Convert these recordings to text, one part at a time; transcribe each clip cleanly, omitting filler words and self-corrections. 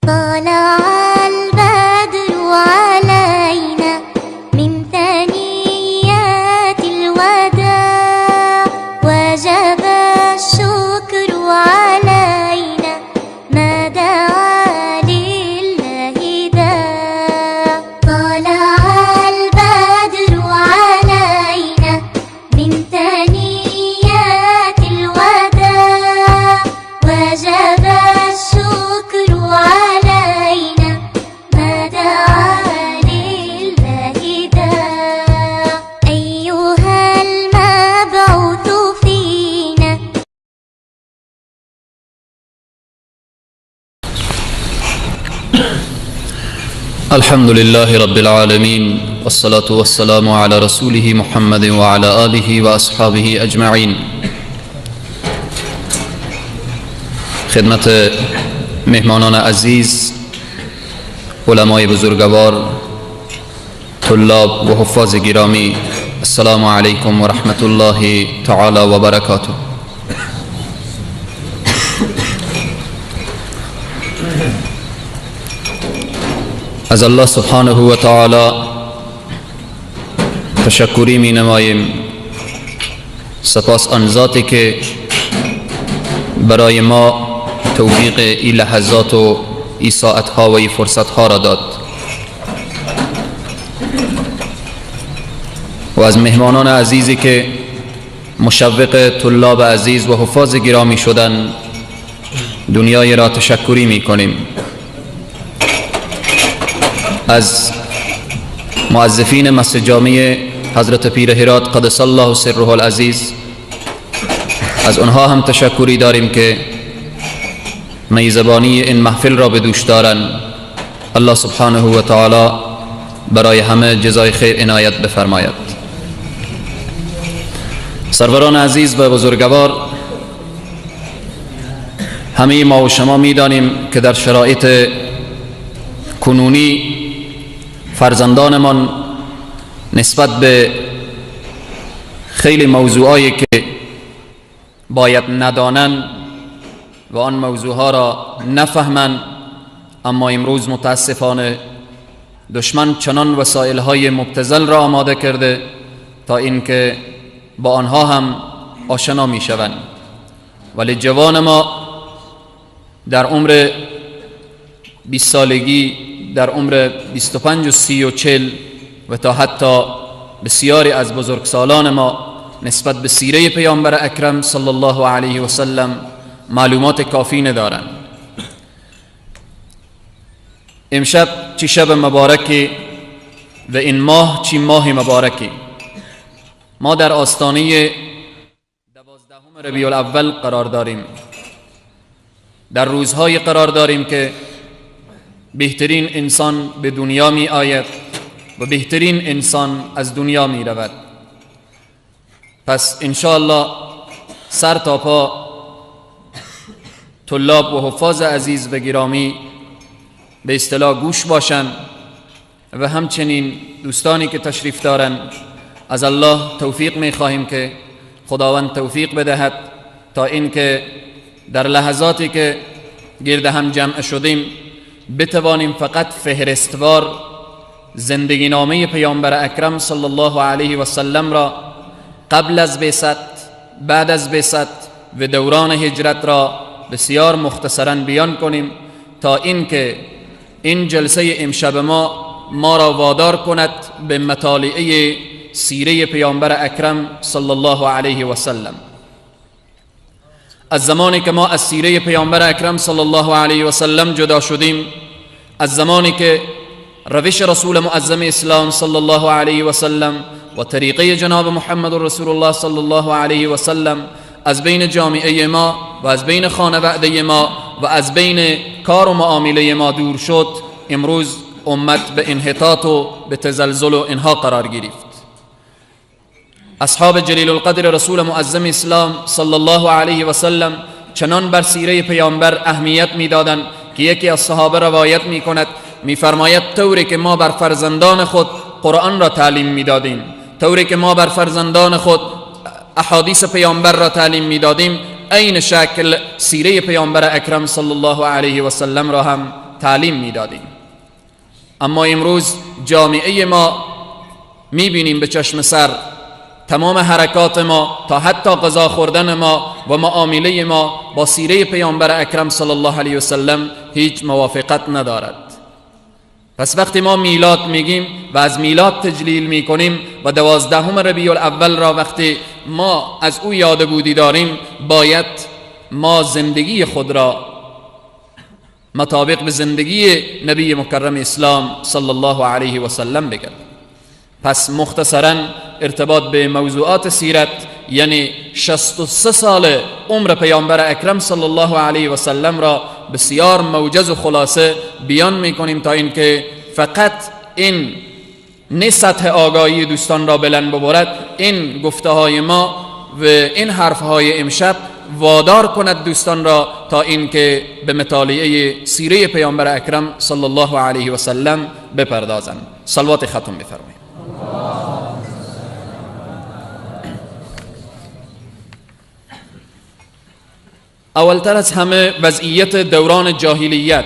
طلع البدر علينا من ثنيات الوداع وجب الشكر علينا ما دعا لله داع طلع البدر علينا من ثنيات الوداع وجب الشكر علينا ما دعا لله داع أيها المبعوث فينا. الحمد لله رب العالمين والصلاة والسلام على رسوله محمد وعلى آله وأصحابه أجمعين. خدمت مهمانان عزیز، علمای بزرگوار، طلاب و حفاظ گرامی، السلام علیکم و رحمت الله تعالی و برکاته. از الله سبحانه و تعالی تشکری می نماییم، سپاس آن ذاتی که برای ما توفیق این لحظات و این ساعتها و این فرصتها را داد و از مهمانان عزیزی که مشوق طلاب عزیز و حفاظ گرامی شدن دنیای را تشکری می کنیم. از موظفین مسجد جامع حضرت پیر هرات قدس الله سره العزیز، از آنها هم تشکری داریم که میزبانی این محفل را به دوش دارند. الله سبحانه و تعالی برای همه جزای خیر عنایت بفرماید. سروران عزیز و بزرگوار، همه ما و شما می‌دانیم که در شرایط کنونی فرزندانمان نسبت به خیلی موضوعایی که باید ندانند و آن موضوعها را نفهمند، اما امروز متاسفانه دشمن چنان وسایل‌های مبتذل را آماده کرده تا اینکه با آنها هم آشنا می‌شوند. ولی جوان ما در عمر 20 سالگی، در عمر 25 و 30 و 40 و تا حتی بسیاری از بزرگسالان ما نسبت به سیره پیامبر اکرم صلی الله علیه و سلم معلومات کافی ندارند. امشب چی شب مبارکی و این ماه چی ماه مبارکی. ما در آستانه 12 ربیع الاول قرار داریم. در روزهای قرار داریم که بهترین انسان به دنیا می آید و بهترین انسان از دنیا می رود. پس انشاءالله سر تا پا طلاب و حفاظ عزیز و گرامی به اصطلاح گوش باشند و همچنین دوستانی که تشریف دارند از الله توفیق می خواهیم که خداوند توفیق بدهد تا اینکه در لحظاتی که گرد هم جمع شدیم بتوانیم فقط فهرستوار زندگی نامه پیامبر اکرم صلی الله علیه و سلم را قبل از بعثت، بعد از بعثت و دوران هجرت را بسیار مختصرا بیان کنیم تا اینکه این جلسه امشب ما را وادار کند به مطالعه سیره پیامبر اکرم صلی الله علیه و سلم. از زمانی که ما از سیره پیامبر اکرم صلی الله علیه و سلم جدا شدیم، از زمانی که روش رسول معظم اسلام صلی الله علیه و سلم و طریقه جناب محمد رسول الله صلی الله علیه و سلم از بین جامعه ما و از بین خانواده ما و از بین کار و معامله ما دور شد، امروز امت به انحطاط و به تزلزل و اینها قرار گرفت. اصحاب جلیل القدر رسول معظم اسلام صلی الله علیه و سلم چنان بر سیره پیامبر اهمیت میدادند که یکی از صحابه روایت میکند، میفرماید طوری که ما بر فرزندان خود قرآن را تعلیم میدادیم، طوری که ما بر فرزندان خود احادیث پیامبر را تعلیم میدادیم، عین شکل سیره پیامبر اکرم صلی الله علیه و سلم را هم تعلیم میدادیم. اما امروز جامعه ما میبینیم به چشم سر تمام حرکات ما تا حتی غذا خوردن ما و معامله ما با سیره پیامبر اکرم صلی الله علیه و سلم هیچ موافقت ندارد. پس وقتی ما میلاد میگیم و از میلاد تجلیل میکنیم و 12 ربیع الاول را وقتی ما از او یادبودی داریم، باید ما زندگی خود را مطابق به زندگی نبی مکرم اسلام صلی الله علیه و سلم بگردیم. پس مختصرا ارتباط به موضوعات سیرت یعنی 63 سال عمر پیامبر اکرم صلی الله علیه و سلم را بسیار موجز و خلاصه بیان میکنیم تا اینکه فقط این نه سطح آگاهی دوستان را بلند ببرد، این گفته های ما و این حرف های امشب وادار کند دوستان را تا اینکه به مطالعه سیره پیامبر اکرم صلی الله علیه و سلم بپردازند. صلوات ختم بفرمایید. اولتر از همه وضعیت دوران جاهلیت.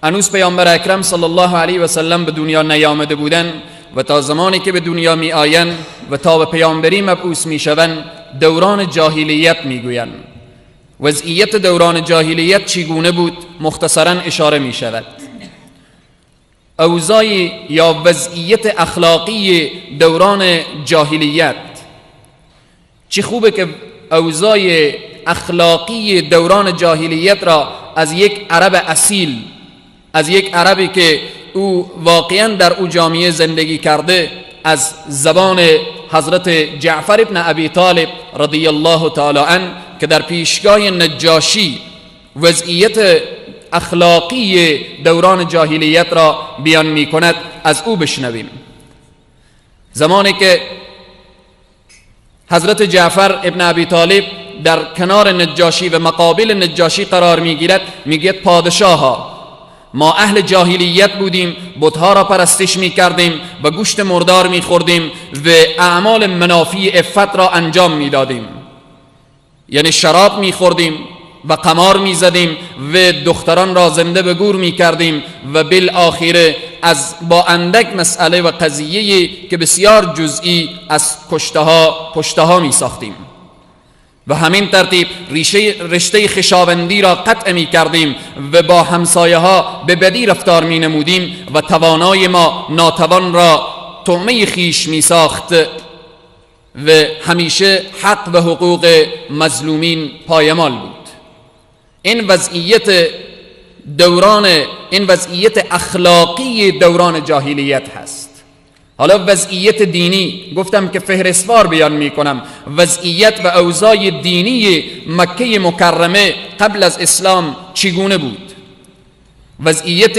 هنوز پیامبر اکرم صلی الله علیه و سلم به دنیا نیامده بودن و تا زمانی که به دنیا می آیند و تا به پیامبری مبعوث می شوند دوران جاهلیت می گویند. وضعیت دوران جاهلیت چگونه بود؟ مختصرا اشاره می شود. اوضاع یا وضعیت اخلاقی دوران جاهلیت. چه خوبه که اوضاع اخلاقی دوران جاهلیت را از یک عرب اصیل، از یک عربی که او واقعا در او جامعه زندگی کرده، از زبان حضرت جعفر ابن ابی طالب رضی الله تعالی عنه که در پیشگاه نجاشی وضعیت اخلاقی دوران جاهلیت را بیان می کند، از او بشنویم. زمانی که حضرت جعفر ابن ابی طالب در کنار نجاشی و مقابل نجاشی قرار میگیرد، میگوید پادشاها، ما اهل جاهلیت بودیم، بتها را پرستش میکردیم و گوشت مردار میخوردیم و اعمال منافی عفت را انجام میدادیم، یعنی شراب میخوردیم و قمار میزدیم و دختران را زنده به گور میکردیم و بالاخره از با اندک مسئله و قضیه که بسیار جزئی از پشته ها میساختیم و همین ترتیب رشته خشاوندی را قطع می کردیم و با همسایه ها به بدی رفتار می نمودیم و توانای ما ناتوان را طعمه خیش می ساخت و همیشه حق و حقوق مظلومین پایمال بود. این وضعیت اخلاقی دوران جاهلیت هست. حالا وضعیت دینی، گفتم که فهرستوار بیان می کنم. وضعیت و اوضاع دینی مکه مکرمه قبل از اسلام چگونه بود؟ وضعیت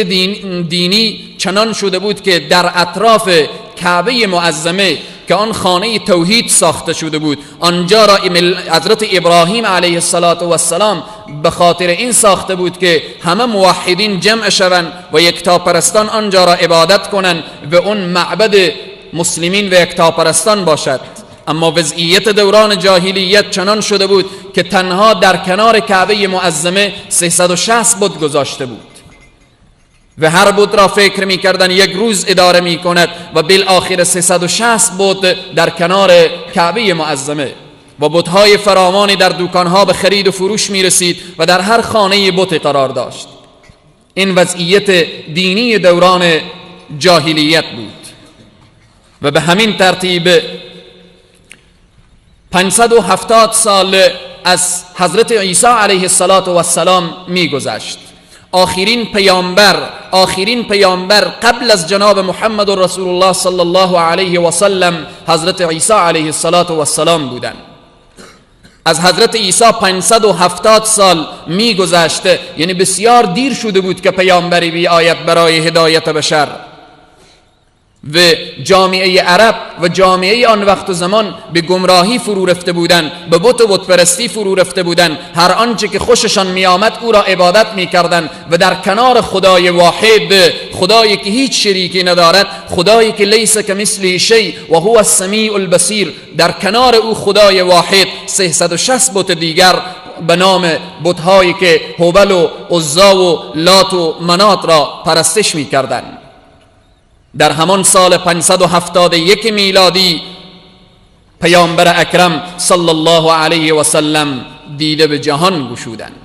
دینی چنان شده بود که در اطراف کعبه معظمه که آن خانه توحید ساخته شده بود، آنجا را حضرت ابراهیم علیه السلام به خاطر این ساخته بود که همه موحدین جمع شوند و یکتاپرستان آنجا را عبادت کنند و اون معبد مسلمین و یکتاپرستان باشد. اما وضعیت دوران جاهلیت چنان شده بود که تنها در کنار کعبه معظمه 360 بت گذاشته بود و هر بت را فکر می کردن یک روز اداره می کند و بالاخره 360 بت در کنار کعبه معظمه و بت‌های فراوانی در دکانها به خرید و فروش می رسید و در هر خانه بت قرار داشت. این وضعیت دینی دوران جاهلیت بود و به همین ترتیب 570 سال از حضرت عیسی علیه السلام می گذشت. آخرین پیامبر قبل از جناب محمد رسول الله صلی الله علیه و سلم حضرت عیسی علیه السلام بودند. از حضرت عیسی 570 سال می گذشته، یعنی بسیار دیر شده بود که پیامبری بیاید برای هدایت بشر و جامعه عرب و جامعه آن وقت و زمان به گمراهی فرو رفته بودند، به بت و بت پرستی فرو رفته بودند. هر آنچه که خوششان می آمد او را عبادت می کردند و در کنار خدای واحد، خدایی که هیچ شریکی ندارد، خدایی که لیس کمثله شیء و هو السمیع البصیر، در کنار او خدای واحد 360 بت دیگر به نام بت‌هایی که هبل و عزا و لات و منات را پرستش می کردند. در همان سال 571 میلادی پیامبر اکرم صلی الله علیه و سلم دیده به جهان گشودند.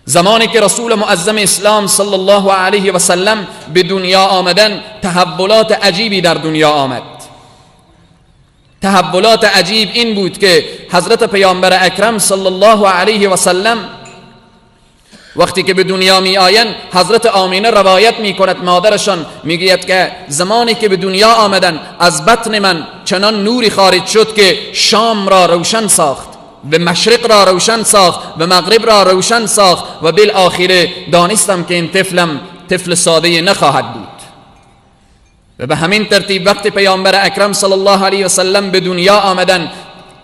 زمانی که رسول معظم اسلام صلی الله علیه و سلم به دنیا آمدن، تحولات عجیبی در دنیا آمد. تحولات عجیب این بود که حضرت پیامبر اکرم صلی الله علیه و سلم وقتی که به دنیا می آیند، حضرت آمینه روایت می کند، مادرشان می گوید که زمانی که به دنیا آمدن از بطن من چنان نوری خارج شد که شام را روشن ساخت، به مشرق را روشن ساخت، به مغرب را روشن ساخت و بالآخره دانستم که این طفلم طفل ساده نخواهد بود. و به همین ترتیب وقتی پیامبر اکرم صلی الله علیه و سلم به دنیا آمدن،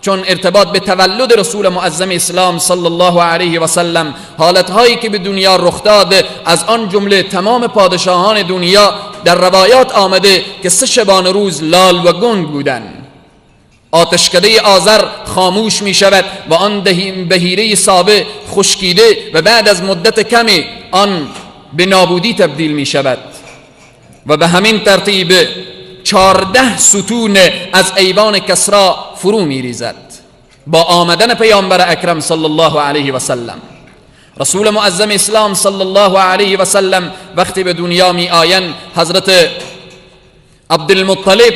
چون ارتباط به تولد رسول معظم اسلام صلی الله علیه و سلم، حالتهایی که به دنیا رخ داد، از آن جمله تمام پادشاهان دنیا در روایات آمده که 3 شبانه روز لال و گنگ بودند. آتشکده آذر خاموش می شود و آن بحیره سابه خشکیده و بعد از مدت کمی آن به نابودی تبدیل می شود. و به همین ترتیب 14 ستون از ایوان کسری فرو می ریزد با آمدن پیامبر اکرم صلی الله علیه و سلم. رسول معظم اسلام صلی الله علیه و سلم وقتی به دنیا می آیند، حضرت عبدالمطلب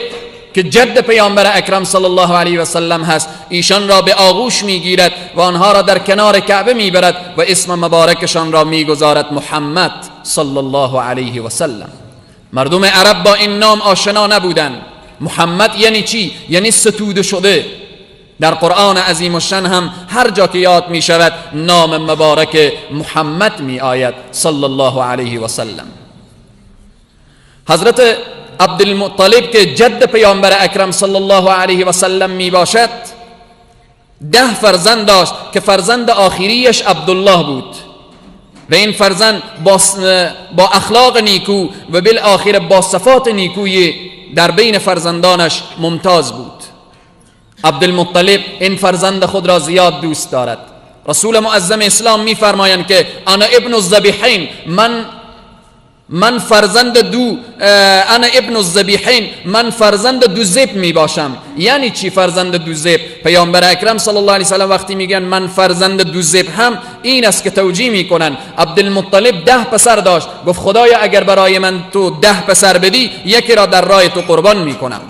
که جد پیامبر اکرم صلی الله علیه و سلم هست، ایشان را به آغوش می گیرد و آنها را در کنار کعبه می برد و اسم مبارکشان را می گذارد محمد صلی الله علیه و سلم. مردم عرب با این نام آشنا نبودند. محمد یعنی چی؟ یعنی ستوده شده. در قرآن عظیم الشان هم هر جا که یاد می شود نام مبارک محمد می آید صلی الله علیه و سلم. حضرت عبدالمطلب که جد پیامبر اکرم صلی الله علیه و سلم می باشد، 10 فرزند داشت که فرزند آخریش عبدالله بود و این فرزند با اخلاق نیکو و بالآخر با صفات نیکوی در بین فرزندانش ممتاز بود. عبدالمطلب این فرزند خود را زیاد دوست دارد. رسول معظم اسلام می فرمایند که انا ابن الذبیحین، من فرزند من فرزند دو ذبح می باشم. یعنی چی فرزند دو ذبح؟ پیامبر اکرم صلی الله علیه و سلم وقتی میگن من فرزند دو ذبح هم این است که توجیه میکنن عبدالمطلب 10 پسر داشت، گفت خدایا اگر برای من تو 10 پسر بدی، یکی را در راه تو قربان میکنم.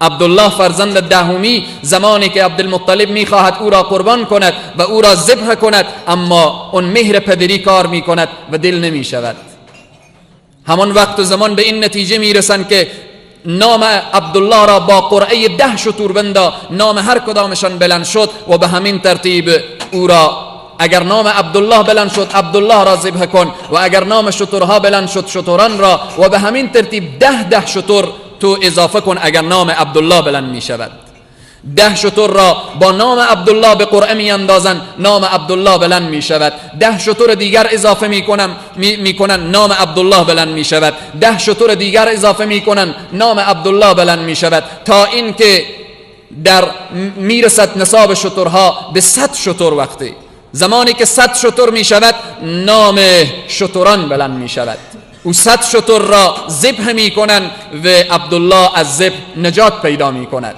عبدالله فرزند دهمی زمانی که عبدالمطلب میخواهد او را قربان کند و او را ذبح کند، اما اون مهر پدری کار میکند و دل نمیشود. همان وقت و زمان به این نتیجه میرسند که نام عبدالله را با قرعه 10 شتربندا نام هر کدامشان بلند شد و به همین ترتیب او را اگر نام عبدالله بلند شد عبدالله را ذبح کن و اگر نام شترها بلند شد شتران را، و به همین ترتیب 10 شتر تو اضافه کن اگر نام عبدالله بلند می شود. 10 شتر را با نام عبدالله به قرعه می اندازند، نام عبدالله بلند می شود. 10 شتر دیگر اضافه می کنند، نام عبدالله بلند می شود. 10 شتر دیگر اضافه می کنند، نام عبدالله بلند می شود، تا اینکه در میرسد نصاب شترها به 100 شتر. وقتی زمانی که 100 شتر می شود، نام شتران بلند می شود. او 100 شتر را ذبح می کنند و عبدالله از ذبح نجات پیدا می کند.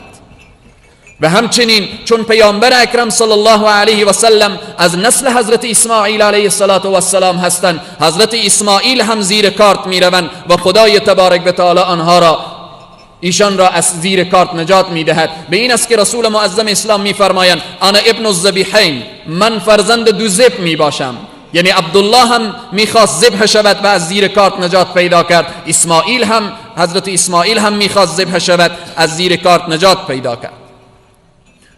و همچنین چون پیامبر اکرم صلی الله علیه و سلم از نسل حضرت اسماعیل علیه السلام هستند، حضرت اسماعیل هم زیر کارت می روند و خدای تبارک و تعالی آنها را ایشان را از زیر کارت نجات می دهد. به این است که رسول معظم اسلام می فرمایند انا ابن الذبیحین، من فرزند دو ذبح می باشم. یعنی عبدالله هم میخواست ذبح شود و از زیر کارت نجات پیدا کرد، حضرت اسماعیل هم میخواست ذبح شود، از زیر کارت نجات پیدا کرد.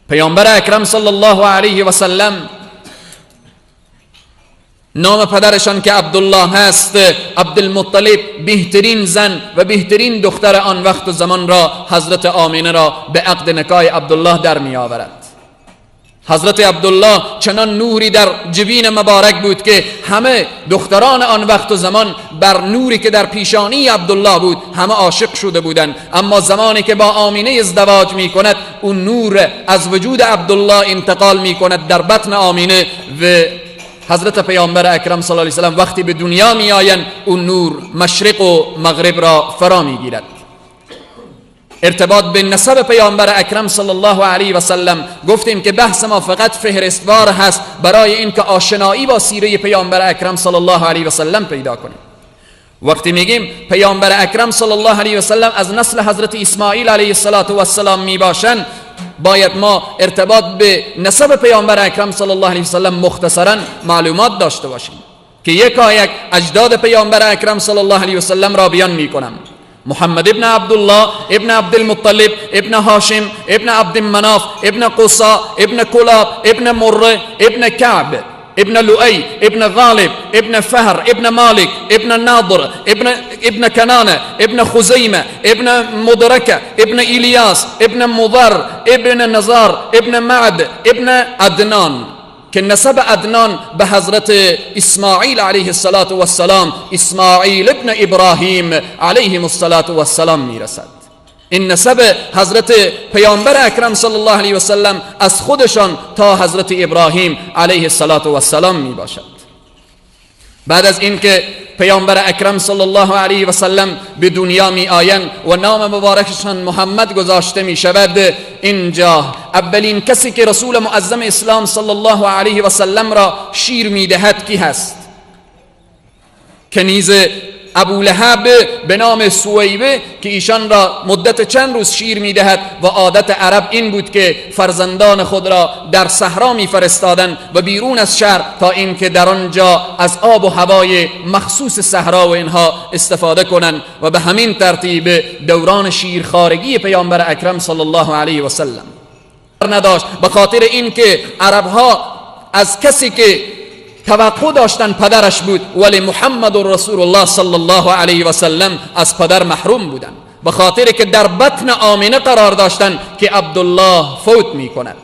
پیامبر اکرم صلی الله علیه و سلم نام پدرشان که عبدالله هست، عبدالمطلب بهترین زن و بهترین دختر آن وقت و زمان را، حضرت آمینه را به عقد نکاح عبدالله در می آورد. حضرت عبدالله چنان نوری در جبین مبارک بود که همه دختران آن وقت و زمان بر نوری که در پیشانی عبدالله بود همه عاشق شده بودند. اما زمانی که با آمینه ازدواج می کند، اون نور از وجود عبدالله انتقال میکند در بطن آمینه و حضرت پیامبر اکرم صلی الله علیه و سلم وقتی به دنیا می آیند اون نور مشرق و مغرب را فرا میگیرد. ارتباط به نسب پیامبر اکرم صلی الله علیه و سلم گفتیم که بحث ما فقط فهرستوار هست برای اینکه آشنایی با سیره پیامبر اکرم صلی الله علیه و سلم پیدا کنیم. وقتی میگیم پیامبر اکرم صلی الله علیه و سلم از نسل حضرت اسماعیل علیه السلام می باشند، باید ما ارتباط به نسب پیامبر اکرم صلی الله علیه و سلم مختصرا معلومات داشته باشیم که یک اجداد پیامبر اکرم صلی الله علیه و سلم را بیان میکنم. محمد ابن عبدالله ابن عبدالمطلب ابن هاشم ابن عبد مناف ابن قصا ابن کلاب ابن مره ابن کعب ابن لؤي ابن غالب ابن فهر ابن مالك ابن ناظر ابن كنانة ابن خزيمة ابن مدركة ابن إلياس ابن مضر ابن نزار ابن معد ابن عدنان که نسب عدنان به حضرت اسماعیل علیه السلام اسماعیل ابن ابراهیم علیه السلام میرسد. این نسب حضرت پیامبر اکرم صلی الله علیه و سلم از خودشان تا حضرت ابراهیم علیه السلام می باشد. بعد از اینکه پیامبر اکرم صلی الله علیه و سلم به دنیا می آیند و نام مبارکشان محمد گذاشته می شود، اینجا اولین کسی که رسول معظم اسلام صلی الله علیه و سلم را شیر می دهد کی هست؟ کنیز ابو لهب به نام سویبه که ایشان را مدت چند روز شیر میدهد و عادت عرب این بود که فرزندان خود را در صحرا میفرستادند و بیرون از شهر تا اینکه در آنجا از آب و هوای مخصوص صحرا و اینها استفاده کنند و به همین ترتیب دوران شیرخوارگی پیامبر اکرم صلی الله علیه و سلم نداشت، به خاطر اینکه عربها از کسی که توقع داشتن پدرش بود ولی محمد رسول الله صلی الله علیه و سلم از پدر محروم بودند، به خاطر که در بطن آمینه قرار داشتن که عبدالله فوت می کند.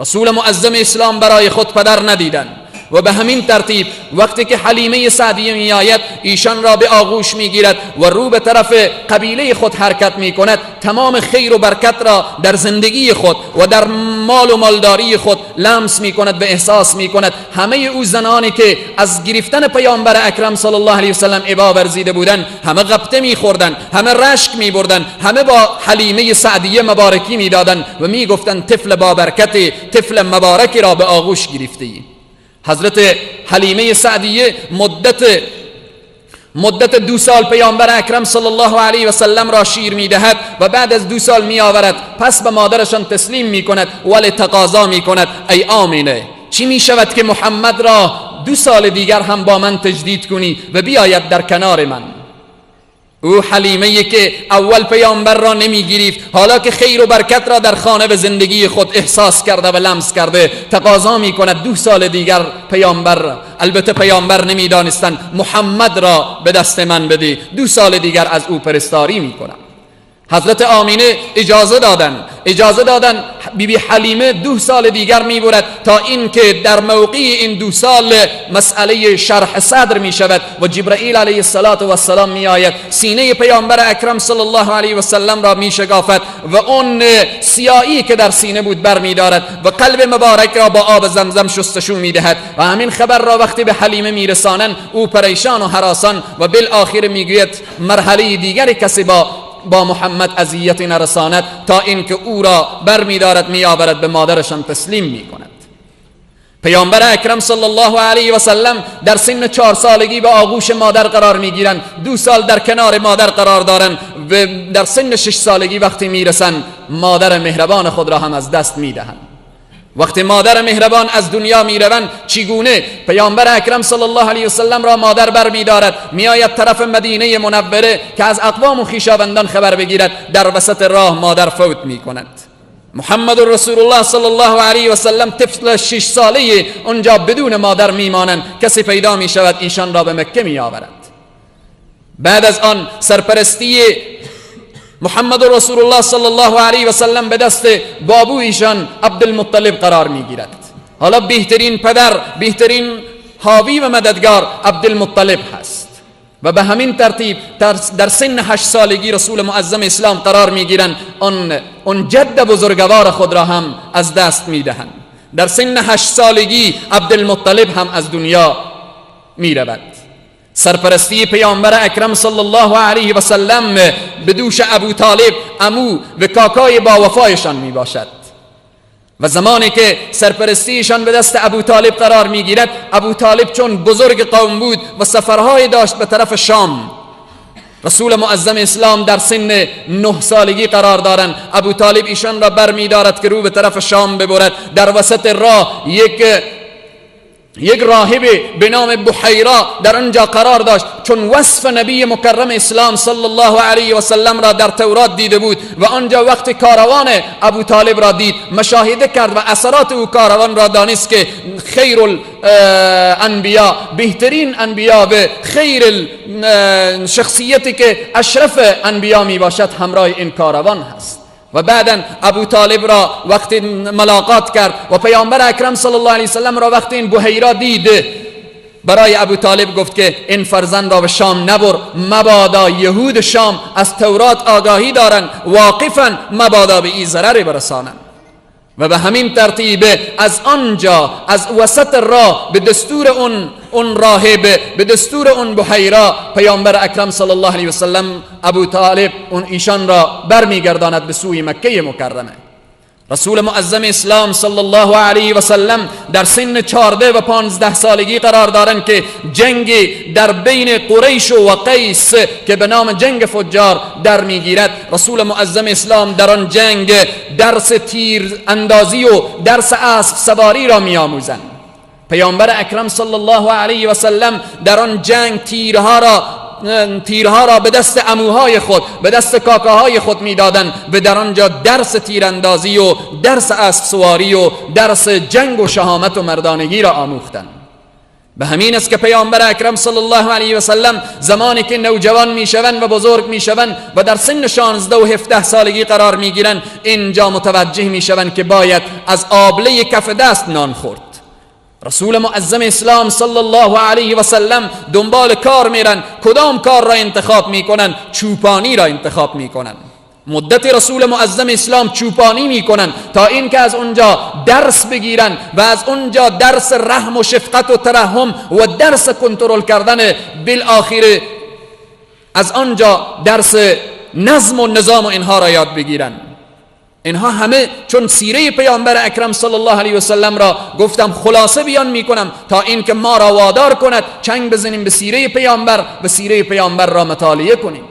رسول معظم اسلام برای خود پدر ندیدند و به همین ترتیب وقتی که حلیمه سعدیه می آید ایشان را به آغوش می گیرد و رو به طرف قبیله خود حرکت می کند، تمام خیر و برکت را در زندگی خود و در مال و مالداری خود لمس می کند و احساس می کند. همه او زنانی که از گرفتن پیامبر اکرم صلی الله علیه و سلم ابا ورزیده بودند همه غبطه می خوردند، همه رشک می بردند، همه با حلیمه سعدیه مبارکی می دادند و می گفتند طفل با برکت، طفل مبارکی را به آغوش گرفتی. حضرت حلیمه سعدیه مدت 2 سال پیامبر اکرم صلی الله علیه و سلم را شیر میدهد و بعد از 2 سال می آورد، پس به مادرشان تسلیم می کند ولی تقاضا می کند ای آمینه چی می شود که محمد را 2 سال دیگر هم با من تجدید کنی و بیاید در کنار من. او حلیمه که اول پیامبر را نمی گرفت، حالا که خیر و برکت را در خانه و زندگی خود احساس کرده و لمس کرده، تقاضا می کند 2 سال دیگر پیامبر، البته پیامبر نمی دانستند، محمد را به دست من بده، 2 سال دیگر از او پرستاری می کنم. حضرت آمینه اجازه دادن بیبی حلیمه 2 سال دیگر می برد تا اینکه در موقع این 2 سال مسئله شرح صدر می شود و جبرائیل علیه السلام می آید، سینه پیامبر اکرم صلی الله علیه و سلم را می شکافد و اون سیاهی که در سینه بود بر می دارد و قلب مبارک را با آب زمزم شستشو می دهد و همین خبر را وقتی به حلیمه می رسانند او پریشان و هراسان و بالآخر می گوید مرحله دیگر کسی با محمد اذیت نرساند تا اینکه او را بر می دارد می آورد به مادرشان تسلیم می کند. پیامبر اکرم صلی الله علیه و سلم در سن 4 سالگی به آغوش مادر قرار می گیرند، 2 سال در کنار مادر قرار دارند و در سن 6 سالگی وقتی می رسند مادر مهربان خود را هم از دست می دهند. وقتی مادر مهربان از دنیا می روند چگونه پیامبر اکرم صلی الله علیه و سلم را مادر بر می دارد، می آید طرف مدینه منوره که از اقوام و خویشاوندان خبر بگیرد، در وسط راه مادر فوت می کند. محمد رسول الله صلی الله علیه و سلم طفل 6 ساله اونجا بدون مادر می مانند، کسی پیدا می شود ایشان را به مکه می آورد. بعد از آن سرپرستی محمد رسول الله صلی الله علیه و سلم به دست بابو ایشان عبدالمطلب قرار می گیرد. حالا بهترین پدر، بهترین حاوی و مددگار عبدالمطلب هست. و به همین ترتیب در سن 8 سالگی رسول معظم اسلام قرار میگیرند، اون جد بزرگوار خود را هم از دست میدهند. در سن 8 سالگی عبدالمطلب هم از دنیا میرود. سرپرستی پیامبر اکرم صلی الله علیه و سلم به دوش ابو طالب عمو و کاکای با وفایشان می باشد و زمانی که سرپرستیشان به دست ابو طالب قرار می گیرد، ابو طالب چون بزرگ قوم بود و سفرهای داشت به طرف شام، رسول معظم اسلام در سن 9 سالگی قرار دارند. ابو طالب ایشان را بر می دارد که رو به طرف شام ببرد. در وسط راه یک راهب به نام بحیرا در آنجا قرار داشت. چون وصف نبی مکرم اسلام صلی الله علیه و سلم را در تورات دیده بود و آنجا وقت کاروان ابو طالب را دید، مشاهده کرد و اثرات او کاروان را دانست که خیر الانبیا، بهترین انبیا به خیر شخصیتی که اشرف انبیا می باشد همراه این کاروان هست. و بعدا ابو طالب را وقتی ملاقات کرد و پیامبر اکرم صلی الله علیه وسلم را وقتی این بحیرا دید، برای ابو طالب گفت که این فرزند را به شام نبر، مبادا یهود شام از تورات آگاهی دارند، واقفا مبادا به این ضرر برسانند. و به همین ترتیب از آنجا از وسط راه به دستور اون راهب، به دستور اون بحیرا، پیامبر اکرم صلی الله علیه وسلم ابو طالب ایشان را برمیگرداند به سوی مکه مکرمه. رسول معظم اسلام صلی الله علیه و سلم در سن 14 و 15 سالگی قرار دارند که جنگ در بین قریش و قیس که به نام جنگ فجار در میگیرد. رسول معظم اسلام در آن جنگ درس تیر اندازی و درس اسب سواری را میآموزند. پیامبر اکرم صلی الله علیه و سلم در آن جنگ تیرها را به دست عموهای خود، به دست کاکاهای خود میدادند و در آنجا درس تیراندازی و درس اسب سواری و درس جنگ و شهامت و مردانگی را آموختند. به همین است که پیامبر اکرم صلی الله علیه و سلم زمانی که نوجوان میشوند و بزرگ میشوند و در سن 16 و 17 سالگی قرار میگیرند، اینجا متوجه میشوند که باید از آبله کف دست نان خورد. رسول معظم اسلام صلی الله علیه و سلم دنبال کار میرن. کدام کار را انتخاب میکنن؟ چوپانی را انتخاب میکنن. مدت رسول معظم اسلام چوپانی میکنن تا اینکه از اونجا درس بگیرن و از اونجا درس رحم و شفقت و ترحم و درس کنترل کردن، بالآخر از آنجا درس نظم و نظام و اینها را یاد بگیرن. اینها همه چون سیره پیامبر اکرم صلی الله علیه و سلم را گفتم خلاصه بیان میکنم تا اینکه ما را وادار کند چنگ بزنیم به سیره پیامبر و سیره پیامبر را مطالعه کنیم.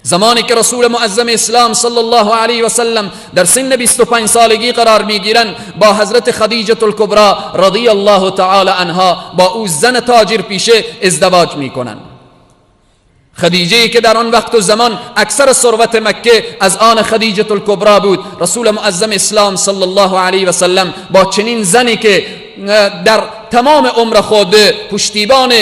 زمانی که رسول معظم اسلام صلی الله علیه و سلم در سن 25 سالگی قرار میگیرند، با حضرت خدیجه الکبری رضی الله تعالی عنها، با او زن تاجر پیشه ازدواج میکنند. خدیجه که در آن وقت و زمان اکثر ثروت مکه از آن خدیجه الکبری بود، رسول معظم اسلام صلی الله علیه و سلم با چنین زنی که در تمام عمر خود پشتیبان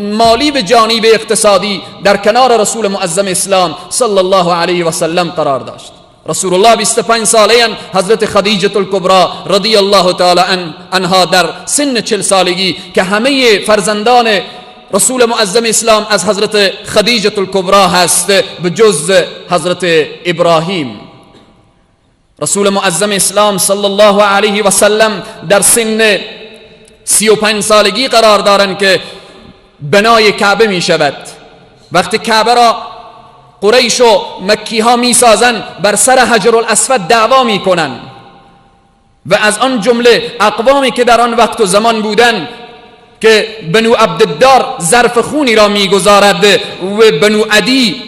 مالی و جانب اقتصادی در کنار رسول معظم اسلام صلی الله علیه و سلم قرار داشت. رسول الله 25 ساله، حضرت خدیجه الکبری رضی الله تعالی عنها در سن 40 سالگی که همه فرزندان رسول معظم اسلام از حضرت خدیجه الکبری هست به جز حضرت ابراهیم. رسول معظم اسلام صلی الله علیه و سلم در سن 35 سالگی قرار دارند که بنای کعبه می شود. وقتی کعبه را قریش و مکی ها می سازند، بر سر حجر الاسود دعوا می کنند و از آن جمله اقوامی که در آن وقت و زمان بودند که بنو عبدالدار ظرف خونی را میگذارد و بنو عدی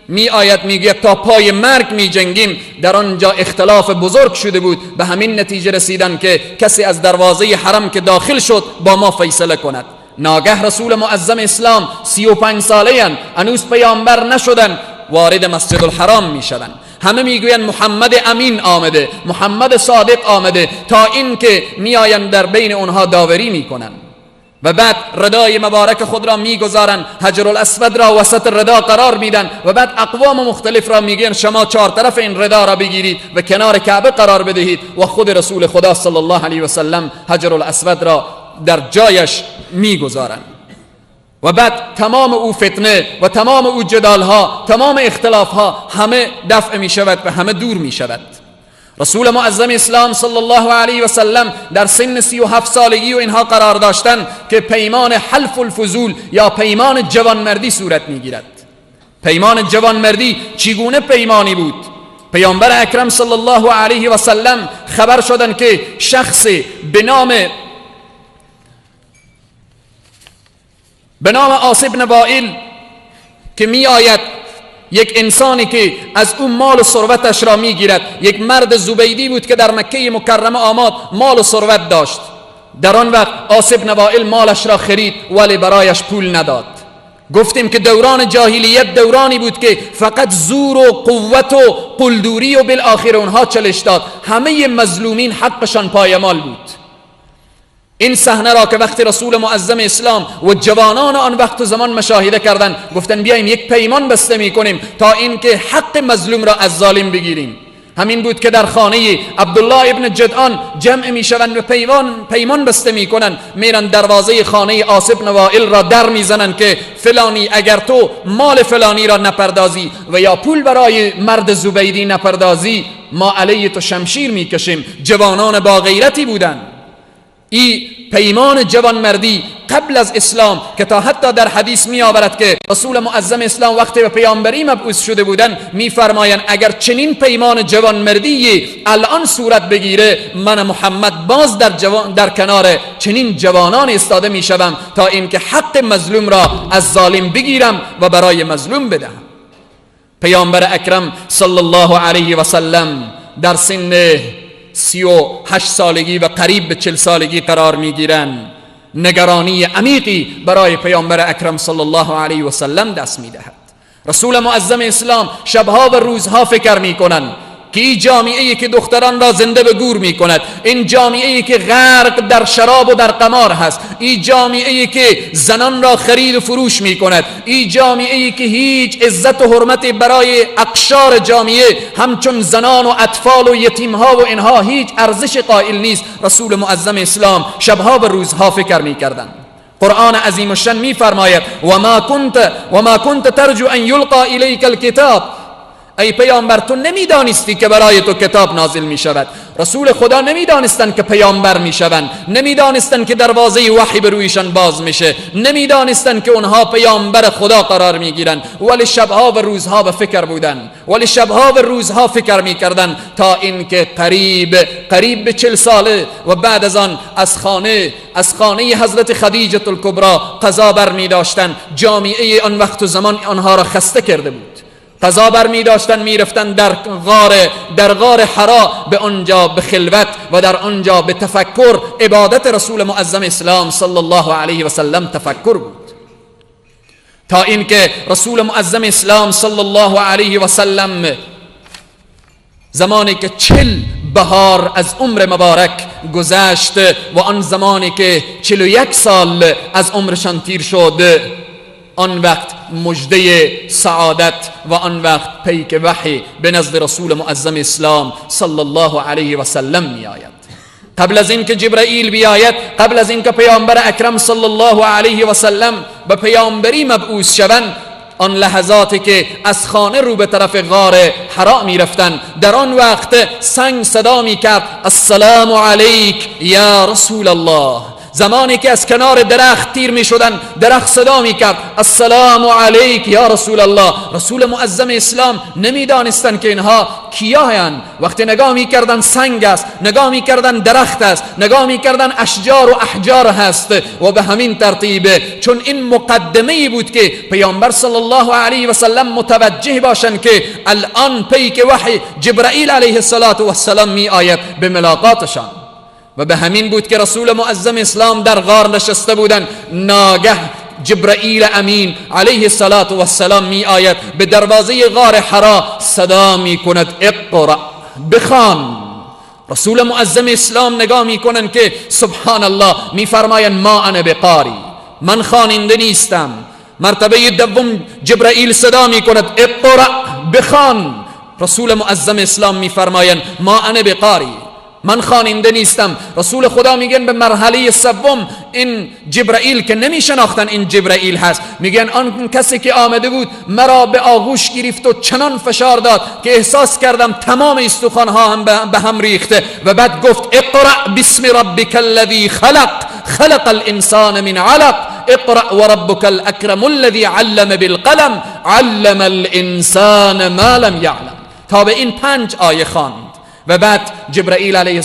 می آید میگه تا پای مرگ می جنگیم، در آنجا اختلاف بزرگ شده بود. به همین نتیجه رسیدن که کسی از دروازه حرم که داخل شد با ما فیصله کند. ناگه رسول معظم اسلام 35 ساله اند، هنوز پیامبر نشدن، وارد مسجد الحرام می شدن. همه میگویند محمد امین آمده، محمد صادق آمده، تا این که می آیند در بین اونها داوری می کنند و بعد ردای مبارک خود را میگذارند، حجر الاسود را وسط ردا قرار میدن و بعد اقوام مختلف را میگن شما 4 طرف این ردا را بگیرید و کنار کعبه قرار بدهید و خود رسول خدا صلی الله علیه و سلم حجر الاسود را در جایش میگذارند. و بعد تمام او فتنه و تمام او جدالها، تمام اختلافها همه دفع می شود و همه دور می شود. رسول معظم اسلام صلی الله علیه و سلم در سن 37 سالگی و اینها قرار داشتن که پیمان حلف الفضول یا پیمان جوانمردی صورت میگیرد. پیمان جوانمردی چگونه پیمانی بود؟ پیامبر اکرم صلی الله علیه و سلم خبر شدند که شخص به نام عاص بن وائل که می آید، یک انسانی که از اون مال و ثروتش را میگیرد، یک مرد زبیدی بود که در مکه مکرمه آمد، مال و ثروت داشت. در آن وقت عاص بن وائل مالش را خرید ولی برایش پول نداد. گفتیم که دوران جاهلیت دورانی بود که فقط زور و قوت و قلدوری و بالاخره اونها چلش داد. همه مظلومین حقشان پایمال بود. این صحنه را که وقتی رسول معظم اسلام و جوانان آن وقت و زمان مشاهده کردند، گفتن بیاییم یک پیمان بسته می کنیم تا اینکه حق مظلوم را از ظالم بگیریم. همین بود که در خانه عبدالله ابن جدعان جمع می شوند و پیمان بسته می کنند. میرن دروازه خانه عاص بن وائل را در می زنند که فلانی اگر تو مال فلانی را نپردازی و یا پول برای مرد زبیدی نپردازی، ما علیه تو شمشیر می کشیم. جوانان با غیرتی بودند. این پیمان جوانمردی قبل از اسلام که تا حتی در حدیث می آورد که رسول معظم اسلام وقتی به پیامبری مبعوث شده بودند می فرمایند اگر چنین پیمان جوانمردی الان صورت بگیره، من محمد باز در کنار چنین جوانان ایستاده می شوم تا اینکه حق مظلوم را از ظالم بگیرم و برای مظلوم بدهم. پیامبر اکرم صلی الله علیه و سلم در سن 38 سالگی و قریب به 40 سالگی قرار میگیرند. نگرانی عمیقی برای پیامبر اکرم صلی الله علیه و سلم دست میدهد. رسول معظم اسلام شبها و روزها فکر میکنند که این جامعه‌ای که دختران را زنده به گور میکند، این جامعه‌ای که غرق در شراب و در قمار هست، این جامعه‌ای که زنان را خرید و فروش میکند، این جامعه‌ای که هیچ عزت و حرمت برای اقشار جامعه همچون زنان و اطفال و یتیمها و اینها هیچ ارزش قائل نیست. رسول معظم اسلام شبها و روزها فکر میکردند. قرآن عظیم الشان میفرماید و ما کنت ترجو ان یلقى الیک الکتاب. ای پیامبر تو نمیدانستی که برای تو کتاب نازل می شود. رسول خدا نمیدانستند که پیامبر می شوند، نمیدانستند که دروازه وحی به رویشان باز میشه، نمیدانستند که اونها پیامبر خدا قرار می گیرند، ولی شبها و روزها به فکر بودند، ولی شبها و روزها فکر می کردند تا اینکه قریب به 40 ساله و بعد از آن از خانه حضرت خدیجه الکبری قضا بر می داشتند. جامعه آن وقت و زمان آنها را خسته کرده بود. قضا بر می داشتن، می رفتن در غار حرا، به آنجا به خلوت و در آنجا به تفکر. عبادت رسول معظم اسلام صلی الله علیه و سلم تفکر بود، تا اینکه رسول معظم اسلام صلی الله علیه و سلم زمانی که 40 بهار از عمر مبارک گذشت و آن زمانی که 41 سال از عمرشان تیر شد، آن وقت مجده سعادت و آن وقت پیک وحی به نزد رسول معظم اسلام صلی الله علیه و سلم می آید. قبل از اینکه جبرائیل بیاید، قبل از اینکه پیامبر اکرم صلی الله علیه و سلم به پیامبری مبعوث شوند، آن لحظاتی که از خانه رو به طرف غار حرا می رفتن، در آن وقت سنگ صدا می کرد السلام علیک یا رسول الله. زمانی که از کنار درخت تیر می شدن، درخت صدا می کرد السلام علیک یا رسول الله. رسول معظم اسلام نمی دانستن که اینها کیا هستند. وقتی نگاه می کردن سنگ است، نگاه می کردن درخت است، نگاه می کردن اشجار و احجار هست. و به همین ترتیب چون این مقدمه بود که پیامبر صلی الله علیه و سلم متوجه باشند که الان پیک وحی جبرائیل علیه السلام می آید به ملاقاتشان. و به همین بود که رسول معظم اسلام در غار نشسته بودند، ناگه جبرائیل امین علیه السلام می آید به دروازه غار حرا، صدا می کند اقرأ، بخوان. رسول معظم اسلام نگاه می کنند که سبحان الله، می فرمایند ما انا بقاری، من خواننده نیستم. مرتبه دوم جبرائیل صدا می کند اقرأ، بخوان. رسول معظم اسلام می فرمایند ما انا بقاری. من خواننده نیستم. رسول خدا میگن به مرحله سوم این جبرائیل که نمی شناختن این جبرائیل هست، میگن آن کسی که آمده بود مرا به آغوش گرفت و چنان فشار داد که احساس کردم تمام استخوان‌ها هم به هم ریخته و بعد گفت اقرأ باسم ربک الذی خلق الانسان من علق اقرأ وربك الاکرم الذی علم بالقلم علم الانسان ما لم یعلم. تا به این 5 آیه خواند و بعد جبرائیل علیه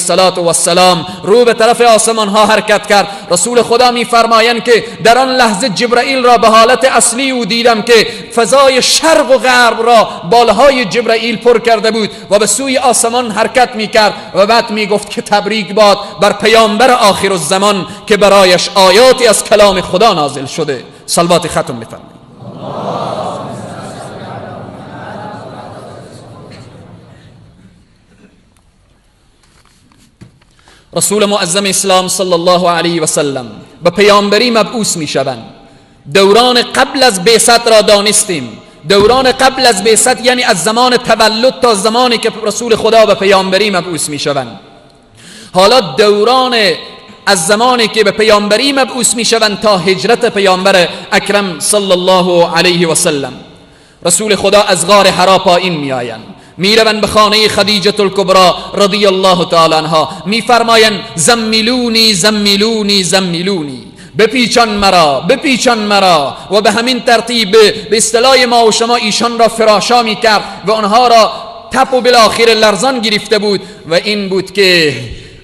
السلام رو به طرف آسمان ها حرکت کرد. رسول خدا میفرمایند که در آن لحظه جبرائیل را به حالت اصلی او دیدم که فضای شرق و غرب را بالهای جبرائیل پر کرده بود و به سوی آسمان حرکت میکرد و بعد میگفت که تبریک باد بر پیامبر آخر الزمان که برایش آیاتی از کلام خدا نازل شده. صلوات ختم بفرمایید. رسول معظم اسلام صلی الله علیه و سلم به پیامبری مبعوث می شوند. دوران قبل از بعثت را دانستیم. دوران قبل از بعثت یعنی از زمان تولد تا زمانی که رسول خدا به پیامبری مبعوث می شوند. حالا دوران از زمانی که به پیامبری مبعوث می شوند تا هجرت پیامبر اکرم صلی الله علیه و سلم، رسول خدا از غار حرا پایین می آیند، میروند به خانه خدیجه الکبری رضی الله تعالی عنها، میفرمایند زمیلونی زمیلونی زمیلونی، بپیچان مرا و به همین ترتیب به اصطلاح ما و شما ایشان را فراشا میکرد و آنها را تپ و بالاخره لرزان گرفته بود و این بود که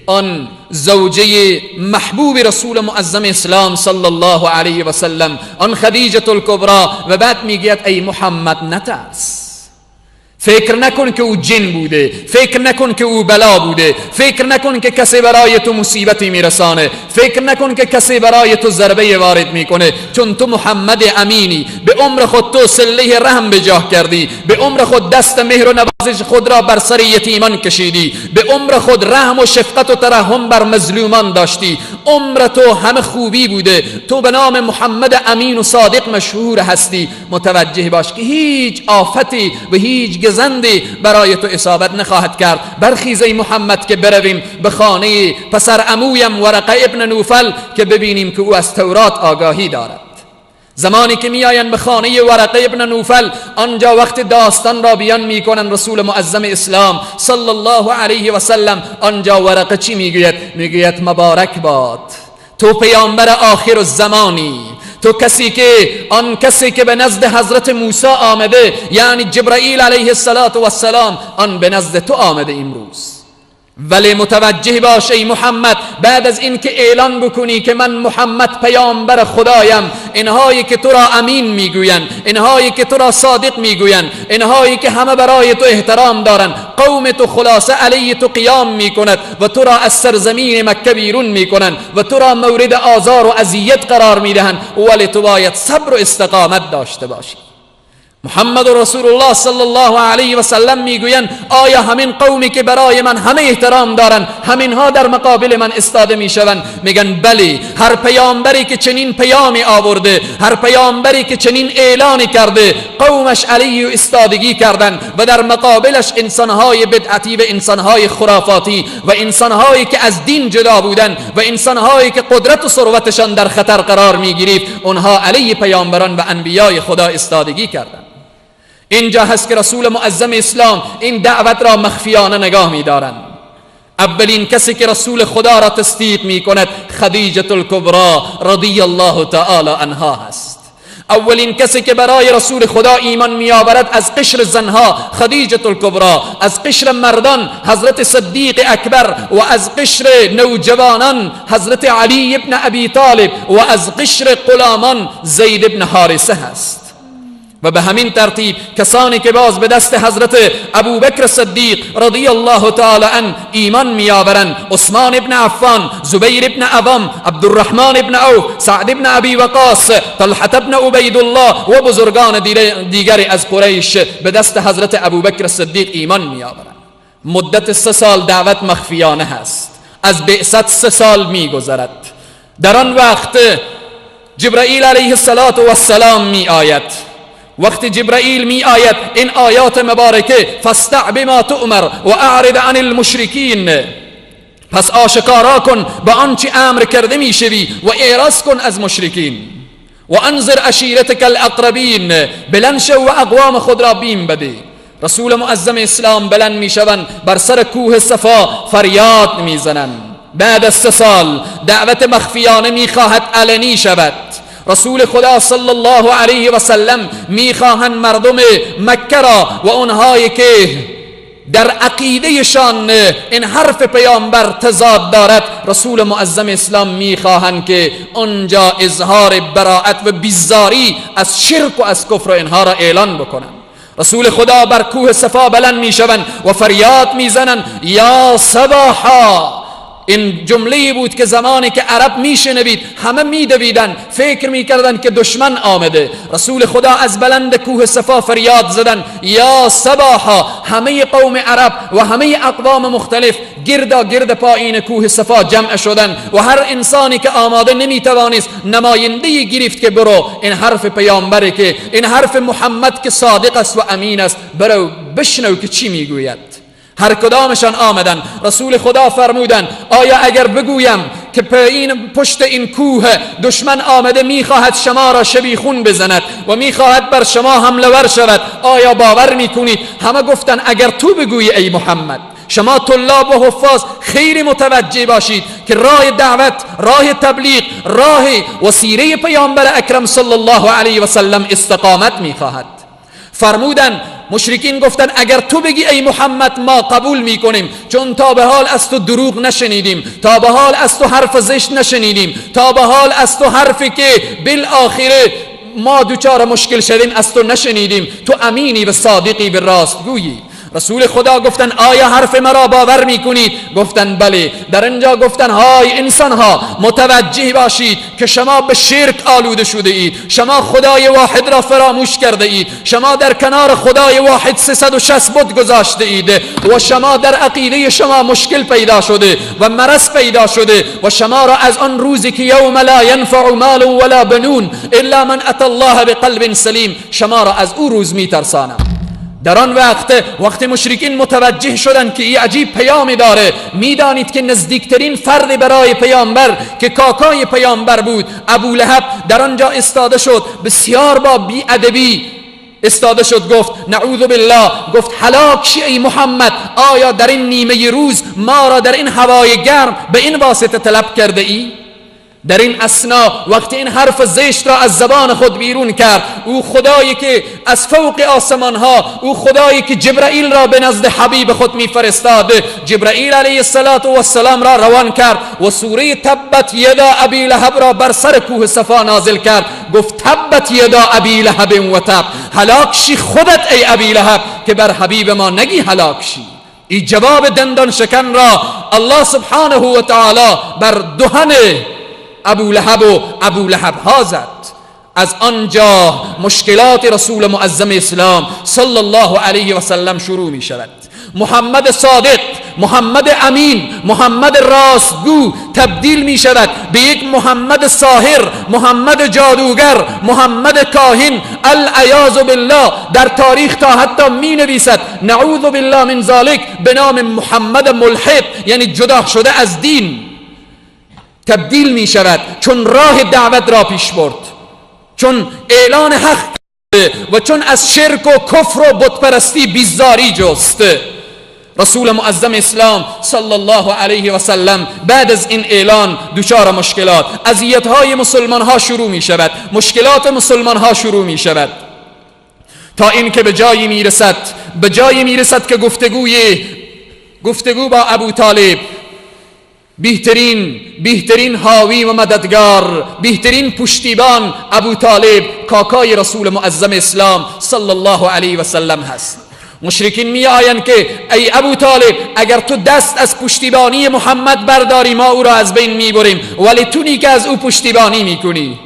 آن زوجه محبوب رسول معظم اسلام صلی الله علیه و سلم، آن خدیجه الکبری، و بعد میگوید ای محمد نترس، فکر نکن که او جن بوده، فکر نکن که او بلا بوده، فکر نکن که کسی برای تو مصیبتی میرسانه، فکر نکن که کسی برای تو ضربه وارد میکنه، چون تو محمد امینی، به عمر خود تو صله رحم به جاه کردی، به عمر خود دست مهر و نوازش خود را بر سر یتیمان کشیدی، به عمر خود رحم و شفقت و ترحم بر مظلومان داشتی، عمر تو همه خوبی بوده، تو به نام محمد امین و صادق مشهور هستی. متوجه باش که هیچ آفتی و هیچ گزندی برای تو اصابت نخواهد کرد. برخیز ای محمد که برویم به خانه پسر عمویم ورقه ابن نوفل که ببینیم که او از تورات آگاهی دارد. زمانی که میآیند به خانه ورقه ابن نوفل، آنجا وقت داستان را بیان میکنند رسول معظم اسلام صلی الله علیه و سلم، آنجا ورقه چی میگوید؟ میگوید مبارک باد تو پیامبر آخر الزمانی، تو آن کسی که به نزد حضرت موسی آمده، یعنی جبرائیل علیه السلام، آن به نزد تو آمده امروز. ولی متوجه باش ای محمد، بعد از این که اعلان بکنی که من محمد پیامبر خدایم، اینهایی که تو را امین میگویند، اینهایی که تو را صادق میگویند، اینهایی که همه برای تو احترام دارند، قوم تو خلاصه علیه تو قیام میکند و تو را از سرزمین مکه بیرون میکنند و تو را مورد آزار و اذیت قرار میدهند، ولی تو باید صبر و استقامت داشته باشی. محمد رسول الله صلی الله علیه و سلم میگویند آیا همین قومی که برای من همه احترام دارند، همینها در مقابل من استاده میشوند؟ میگن بلی، هر پیامبری که چنین پیامی آورده، هر پیامبری که چنین اعلانی کرده، قومش علیه استادگی کردند و در مقابلش انسانهای بدعتی و انسانهای خرافاتی و انسانهایی که از دین جدا بودند و انسانهایی که قدرت و ثروتشان در خطر قرار میگرفت، اونها علیه پیامبران و انبیای خدا استادگی کردند. اینجا هست که رسول معظم اسلام این دعوت را مخفیانه نگاه می‌دارند. اولین کسی که رسول خدا را تصدیق می‌کند خدیجه الکبری رضی الله تعالی عنها هست. اولین کسی که برای رسول خدا ایمان می‌آورد از قشر زنها خدیجه الکبری، از قشر مردان حضرت صدیق اکبر و از قشر نوجوانان حضرت علی ابن ابی طالب و از قشر غلامان زید ابن حارثه هست. و به همین ترتیب کسانی که باز به دست حضرت ابوبکر صدیق رضی الله تعالی عنه ایمان میآورند، عثمان ابن عفان، زبیر ابن عوام، عبدالرحمن ابن عوف، سعد ابن ابی وقاص، طلحه ابن عبید الله و بزرگان دیگری از قریش به دست حضرت ابوبکر صدیق ایمان میآورند. مدت 3 سال دعوت مخفیانه هست. از بعثت 3 سال میگذرد. در آن وقت جبرائیل علیه السلام میآید. وقتی جبرائیل می آید این آیات مبارکه فاستع بما تؤمر و اعرض عن المشرکین، پس آشکارا کن به آنچه امر کرده میشوی و اعراض کن از مشرکین. و انذر عشیرتک الاقربین، بلند شو و اقوام خود را بیم بده. رسول معظم اسلام بلند میشوند، بر سر کوه صفا فریاد میزنند. بعد از 3 سال دعوت مخفیانه میخواهد علنی شود. رسول خدا صلی الله علیه و سلم میخواهند مردم مکه را و اونهایی که در عقیدهشان این حرف پیامبر تضاد دارد، رسول معظم اسلام میخواهند که آنجا اظهار براءت و بیزاری از شرک و از کفر اینها را اعلان بکنند. رسول خدا بر کوه صفا بلند میشوند و فریاد میزنند یا صباحا. این جمله بود که زمانی که عرب میشنوید همه میدویدن، فکر میکردن که دشمن آمده. رسول خدا از بلند کوه صفا فریاد زدن یا صباحا. همه قوم عرب و همه اقوام مختلف گرد پایین کوه صفا جمع شدن و هر انسانی که آماده نمیتوانست نماینده گرفت که برو این حرف پیامبره، که این حرف محمد که صادق است و امین است، برو بشنو که چی میگوید. هر کدامشان آمدن. رسول خدا فرمودن آیا اگر بگویم که پشت این کوه دشمن آمده میخواهد شما را شبیخون بزند و میخواهد بر شما حمله ور شود، آیا باور میکنید؟ همه گفتن اگر تو بگویی ای محمد. شما طلاب و حفاظ خیلی متوجه باشید که راه دعوت، راه تبلیغ، راه وسیله پیامبر اکرم صلی الله علیه و سلم استقامت میخواهد. فرمودن مشرکین گفتن اگر تو بگی ای محمد ما قبول میکنیم، چون تا به حال از تو دروغ نشنیدیم، تا به حال از تو حرف زشت نشنیدیم، تا به حال از تو حرفی که بالاخره ما دوچار مشکل شدیم از تو نشنیدیم، تو امینی و صادقی به راست گویی. رسول خدا گفتن آیا حرف مرا باور میکنید؟ گفتن بله. در اینجا گفتن های انسان ها متوجه باشید که شما به شرک آلوده شده اید، شما خدای واحد را فراموش کرده اید، شما در کنار خدای واحد 360 بت گذاشته اید و شما در عقیده شما مشکل پیدا شده و مرض پیدا شده و شما را از آن روزی که یوم لا ینفع مال ولا بنون الا من اتى الله بقلب سلیم، شما را از او روز میترسانم. در آن وقت مشرکین متوجه شدند که این عجیب پیامی داره. میدانید که نزدیکترین فرد برای پیامبر که کاکای پیامبر بود ابو لهب در آنجا استاده شد، بسیار با بی‌ادبی استاده شد، گفت نعوذ بالله، گفت هلاک شی ای محمد، آیا در این نیمه روز ما را در این هوای گرم به این واسطه طلب کرده ای؟ در این اثنا وقتی این حرف زشت را از زبان خود بیرون کرد، او خدایی که از فوق آسمان ها، او خدایی که جبرائیل را به نزد حبیب خود میفرستاد، جبرائیل علیه السلام را روان کرد و سوره تبت یدا ابی لهب را بر سر کوه صفا نازل کرد. گفت تبت یدا ابی لهب و تب، هلاک شی خودت ای ابی لهب که بر حبیب ما نگی هلاک شی. این جواب دندان شکن را الله سبحانه و تعالی بر دهن ابو لهب ها زد. از آنجا مشکلات رسول معظم اسلام صلی الله علیه و سلم شروع می شود. محمد صادق، محمد امین، محمد راستگو تبدیل می شود به یک محمد ساحر، محمد جادوگر، محمد کاهن. العیاذ بالله در تاریخ تا حتی می نویسد نعوذ بالله من ذلک به نام محمد ملحد، یعنی جدا شده از دین تبدیل می شود، چون راه دعوت را پیش برد، چون اعلان حق و چون از شرک و کفر و بتپرستی بیزاری جست. رسول معظم اسلام صلی الله علیه و سلم بعد از این اعلان دچار مشکلات، اذیت‌های مسلمان ها شروع می شود، مشکلات مسلمان ها شروع می شود، تا اینکه به جایی می رسد که گفتگو با ابو طالب، بهترین حاوی و مددگار، بهترین پشتیبان ابو طالب کاکای رسول معظم اسلام صلی الله علیه و سلم هست. مشرکین می آیند که ای ابو طالب اگر تو دست از پشتیبانی محمد برداری ما او را از بین می بریم، ولی تو که از او پشتیبانی می کنی.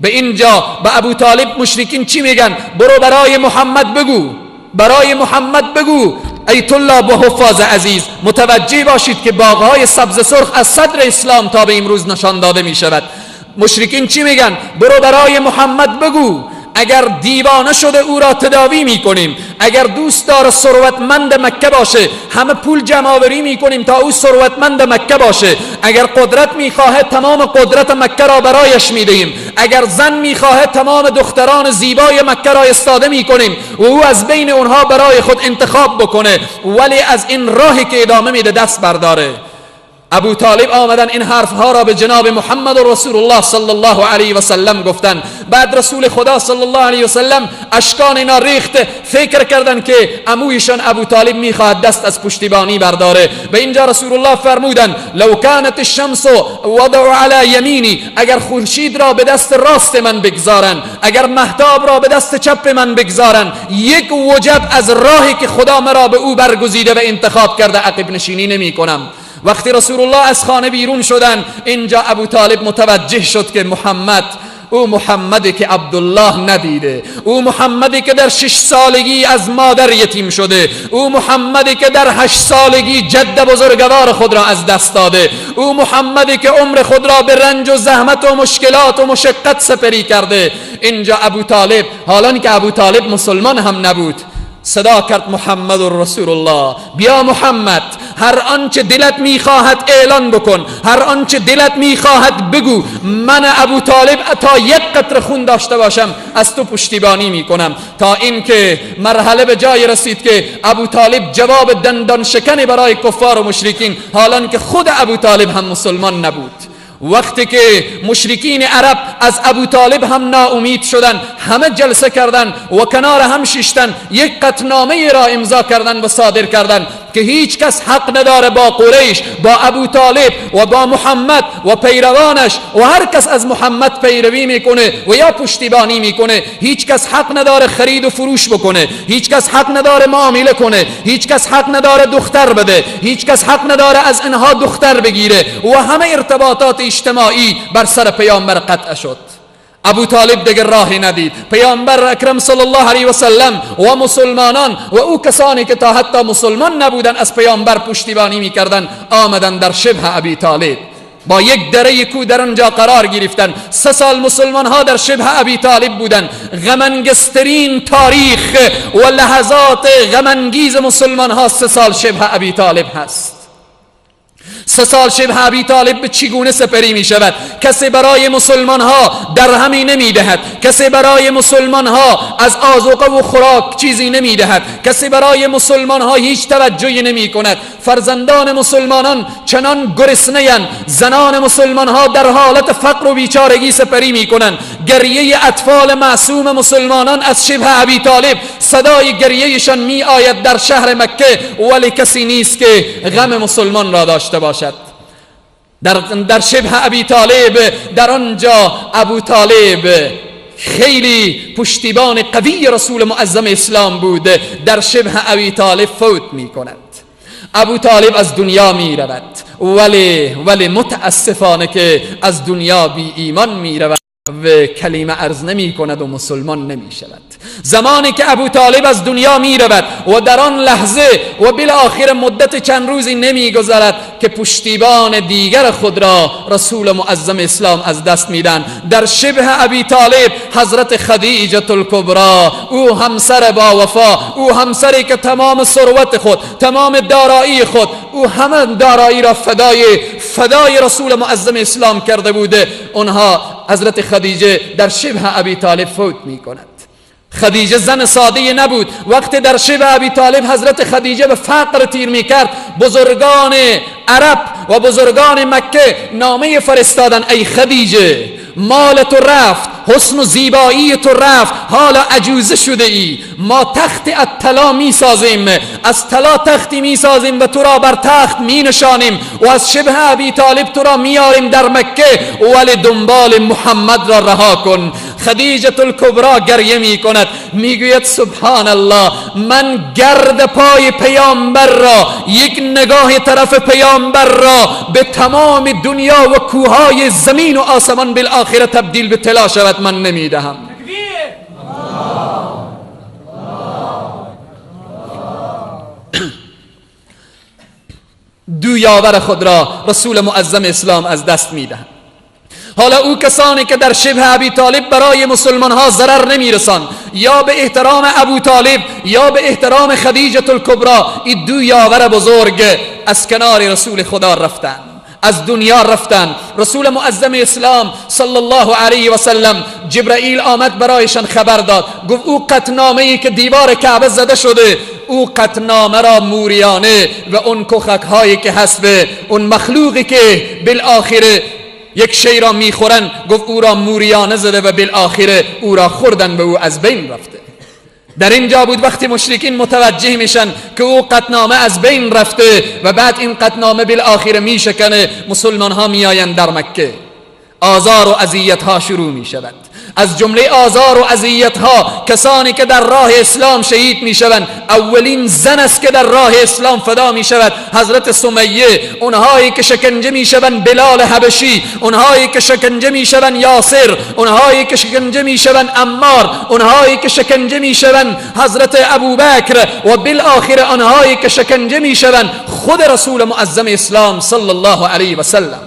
به اینجا به ابو طالب مشرکین چی میگن؟ برو برای محمد بگو. ای طلاب و حفاظ عزیز متوجه باشید که باغهای سبز سرخ از صدر اسلام تا به امروز نشان داده می شود. مشرکین چی میگن؟ برو برای محمد بگو. اگر دیوانه شده او را تداوی میکنیم، اگر دوست داره ثروتمند مکه باشه همه پول جمع آوری میکنیم تا او ثروتمند مکه باشه، اگر قدرت میخواهد تمام قدرت مکه را برایش میدهیم، اگر زن میخواهد تمام دختران زیبای مکه را استاده میکنیم و او از بین اونها برای خود انتخاب بکنه، ولی از این راهی که ادامه میده دست برداره. ابو طالب آمدن این حرفها را به جناب محمد رسول الله صلی الله علیه و سلم گفتن. بعد رسول خدا صلی الله علیه و سلم اشکان اینا ریخت، فکر کردن که عمویشان ابو طالب میخواهد دست از پشتیبانی برداره. به اینجا رسول الله فرمودن لو كانت الشمس وضع على یمینی، اگر خورشید را به دست راست من بگذارن، اگر مهتاب را به دست چپ من بگذارن، یک وجب از راهی که خدا مرا به او برگزیده و انتخاب کرده عقب نشینی نمی کنم. وقتی رسول الله از خانه بیرون شدن، اینجا ابو طالب متوجه شد که او محمدی که عبدالله ندیده، او محمدی که در 6 سالگی از مادر یتیم شده، او محمدی که در 8 سالگی جد بزرگوار خود را از دست داده، او محمدی که عمر خود را به رنج و زحمت و مشکلات و مشقت سپری کرده. اینجا ابو طالب، حالان که ابو طالب مسلمان هم نبود، صدا کرد محمد رسول الله، بیا محمد، هر آنچه دلت میخواهد اعلان بکن، هر آنچه دلت میخواهد بگو، من ابو طالب تا یک قطره خون داشته باشم از تو پشتیبانی میکنم. تا اینکه مرحله به جای رسید که ابو طالب جواب دندان شکنی برای کفار و مشرکین، حالان که خود ابو طالب هم مسلمان نبود. وقتی که مشرکین عرب از ابو طالب هم ناامید شدن، همه جلسه کردن و کنار هم شیشتن، یک قطعنامه را امضا کردن و صادر کردن که هیچ کس حق نداره با قریش، با ابو طالب و با محمد و پیروانش و هر کس از محمد پیروی میکنه و یا پشتیبانی میکنه، هیچ کس حق نداره خرید و فروش بکنه، هیچ کس حق نداره معامله کنه، هیچ کس حق نداره دختر بده، هیچ کس حق نداره از اینها دختر بگیره و همه ارتباطات اجتماعی بر سر پیامبر قطع شد. ابو طالب دیگر راهی ندید. پیامبر اکرم صلی الله علیه و سلم و مسلمانان و او کسانی که تا حتی مسلمان نبودن از پیامبر پشتیبانی میکردن آمدن در شبه ابی طالب، با یک دره کو در آنجا قرار گرفتن. 3 سال مسلمان ها در شبه ابی طالب بودن. غمانگیزترین تاریخ و لحظات غمانگیز مسلمان ها 3 سال شبه ابی طالب هست. 3 سال شبه ابی طالب به چگونه سپری می شود؟ کسی برای مسلمان ها درهمی نمی دهد، کسی برای مسلمان ها از آذوقه و خوراک چیزی نمی دهد، کسی برای مسلمان ها هیچ توجهی نمی کند. فرزندان مسلمانان چنان گرسنه‌اند، زنان مسلمان ها در حالت فقر و بیچارگی سپری می کنند. گریه اطفال معصوم مسلمانان از شبه ابی طالب، صدای گریهشان می آید در شهر مکه، ولی کسی نیست که غم مسلمان را داشته باشد. در شبه ابی طالب، در آنجا ابو طالب خیلی پشتیبان قوی رسول معظم اسلام بود، در شبه ابی طالب فوت می کند. ابو طالب از دنیا می رود، ولی متاسفانه که از دنیا بی ایمان می رود و کلمه عرض نمی کند و مسلمان نمی شود. زمانی که ابو طالب از دنیا می رود و در آن لحظه و بالاخره مدت چند روزی نمی گذرد که پشتیبان دیگر خود را رسول معظم اسلام از دست میدن. در شبه ابی طالب حضرت خدیجه الکبری، او همسر با وفا، او همسری که تمام ثروت خود، تمام دارایی خود، او همه دارایی را فدای رسول معظم اسلام کرده بوده، اونها حضرت خدیجه در شبه ابی طالب فوت می کند. خدیجه زن ساده نبود. وقتی در شبه ابی طالب حضرت خدیجه به فقر تیر می کرد، بزرگان عرب و بزرگان مکه نامه فرستادن ای خدیجه، مال تو رفت، حسن و زیبایی تو رفت، حالا عجوزه شده ای، ما تخت از طلا می سازیم، از طلا تختی می سازیم و تو را بر تخت می نشانیم و از شبه ابی طالب تو را میاریم در مکه، ولی دنبال محمد را رها کن. خدیجه الکبری گریه می کند، می گوید سبحان الله، من گرد پای پیامبر را، یک نگاه طرف پیامبر را به تمام دنیا و کوههای زمین و آسمان بالآخره تبدیل به طلا شود من نمی دهم. دو یاور خود را رسول معظم اسلام از دست می دهند. حالا او کسانی که در شبه ابی طالب برای مسلمان ها ضرر نمیرسان، یا به احترام ابو طالب یا به احترام خدیجه الکبری، این دو یاور بزرگ از کنار رسول خدا رفتن، از دنیا رفتن. رسول معظم اسلام صلی الله علیه و سلم جبرائیل آمد برایشان خبر داد، گفت او قطعنامه ای که دیوار کعبه زده شده، او قطعنامه را موریانه و اون کخک هایی که حسب اون مخلوقی که بالاخره یک شی را میخورن، گفت او را موریانه زده و بالاخره او را خوردن و او از بین رفته. در اینجا بود وقتی مشرکین متوجه میشن که او قطعنامه از بین رفته و بعد این قطعنامه بالاخره میشکنه، مسلمان ها میآیند در مکه، آزار و اذیت ها شروع میشود. از جمله آزار و اذیت ها کسانی که در راه اسلام شهید میشوند، اولین زن است که در راه اسلام فدا میشود حضرت سمیه. اونهایی که شکنجه میشوند بلال حبشی، اونهایی که شکنجه میشوند یاسر، اونهایی که شکنجه میشوند عمار، اونهایی که شکنجه میشوند حضرت ابوبکر و بالاخره آنهایی که شکنجه میشوند خود رسول معظم اسلام صلی الله علیه و سلم.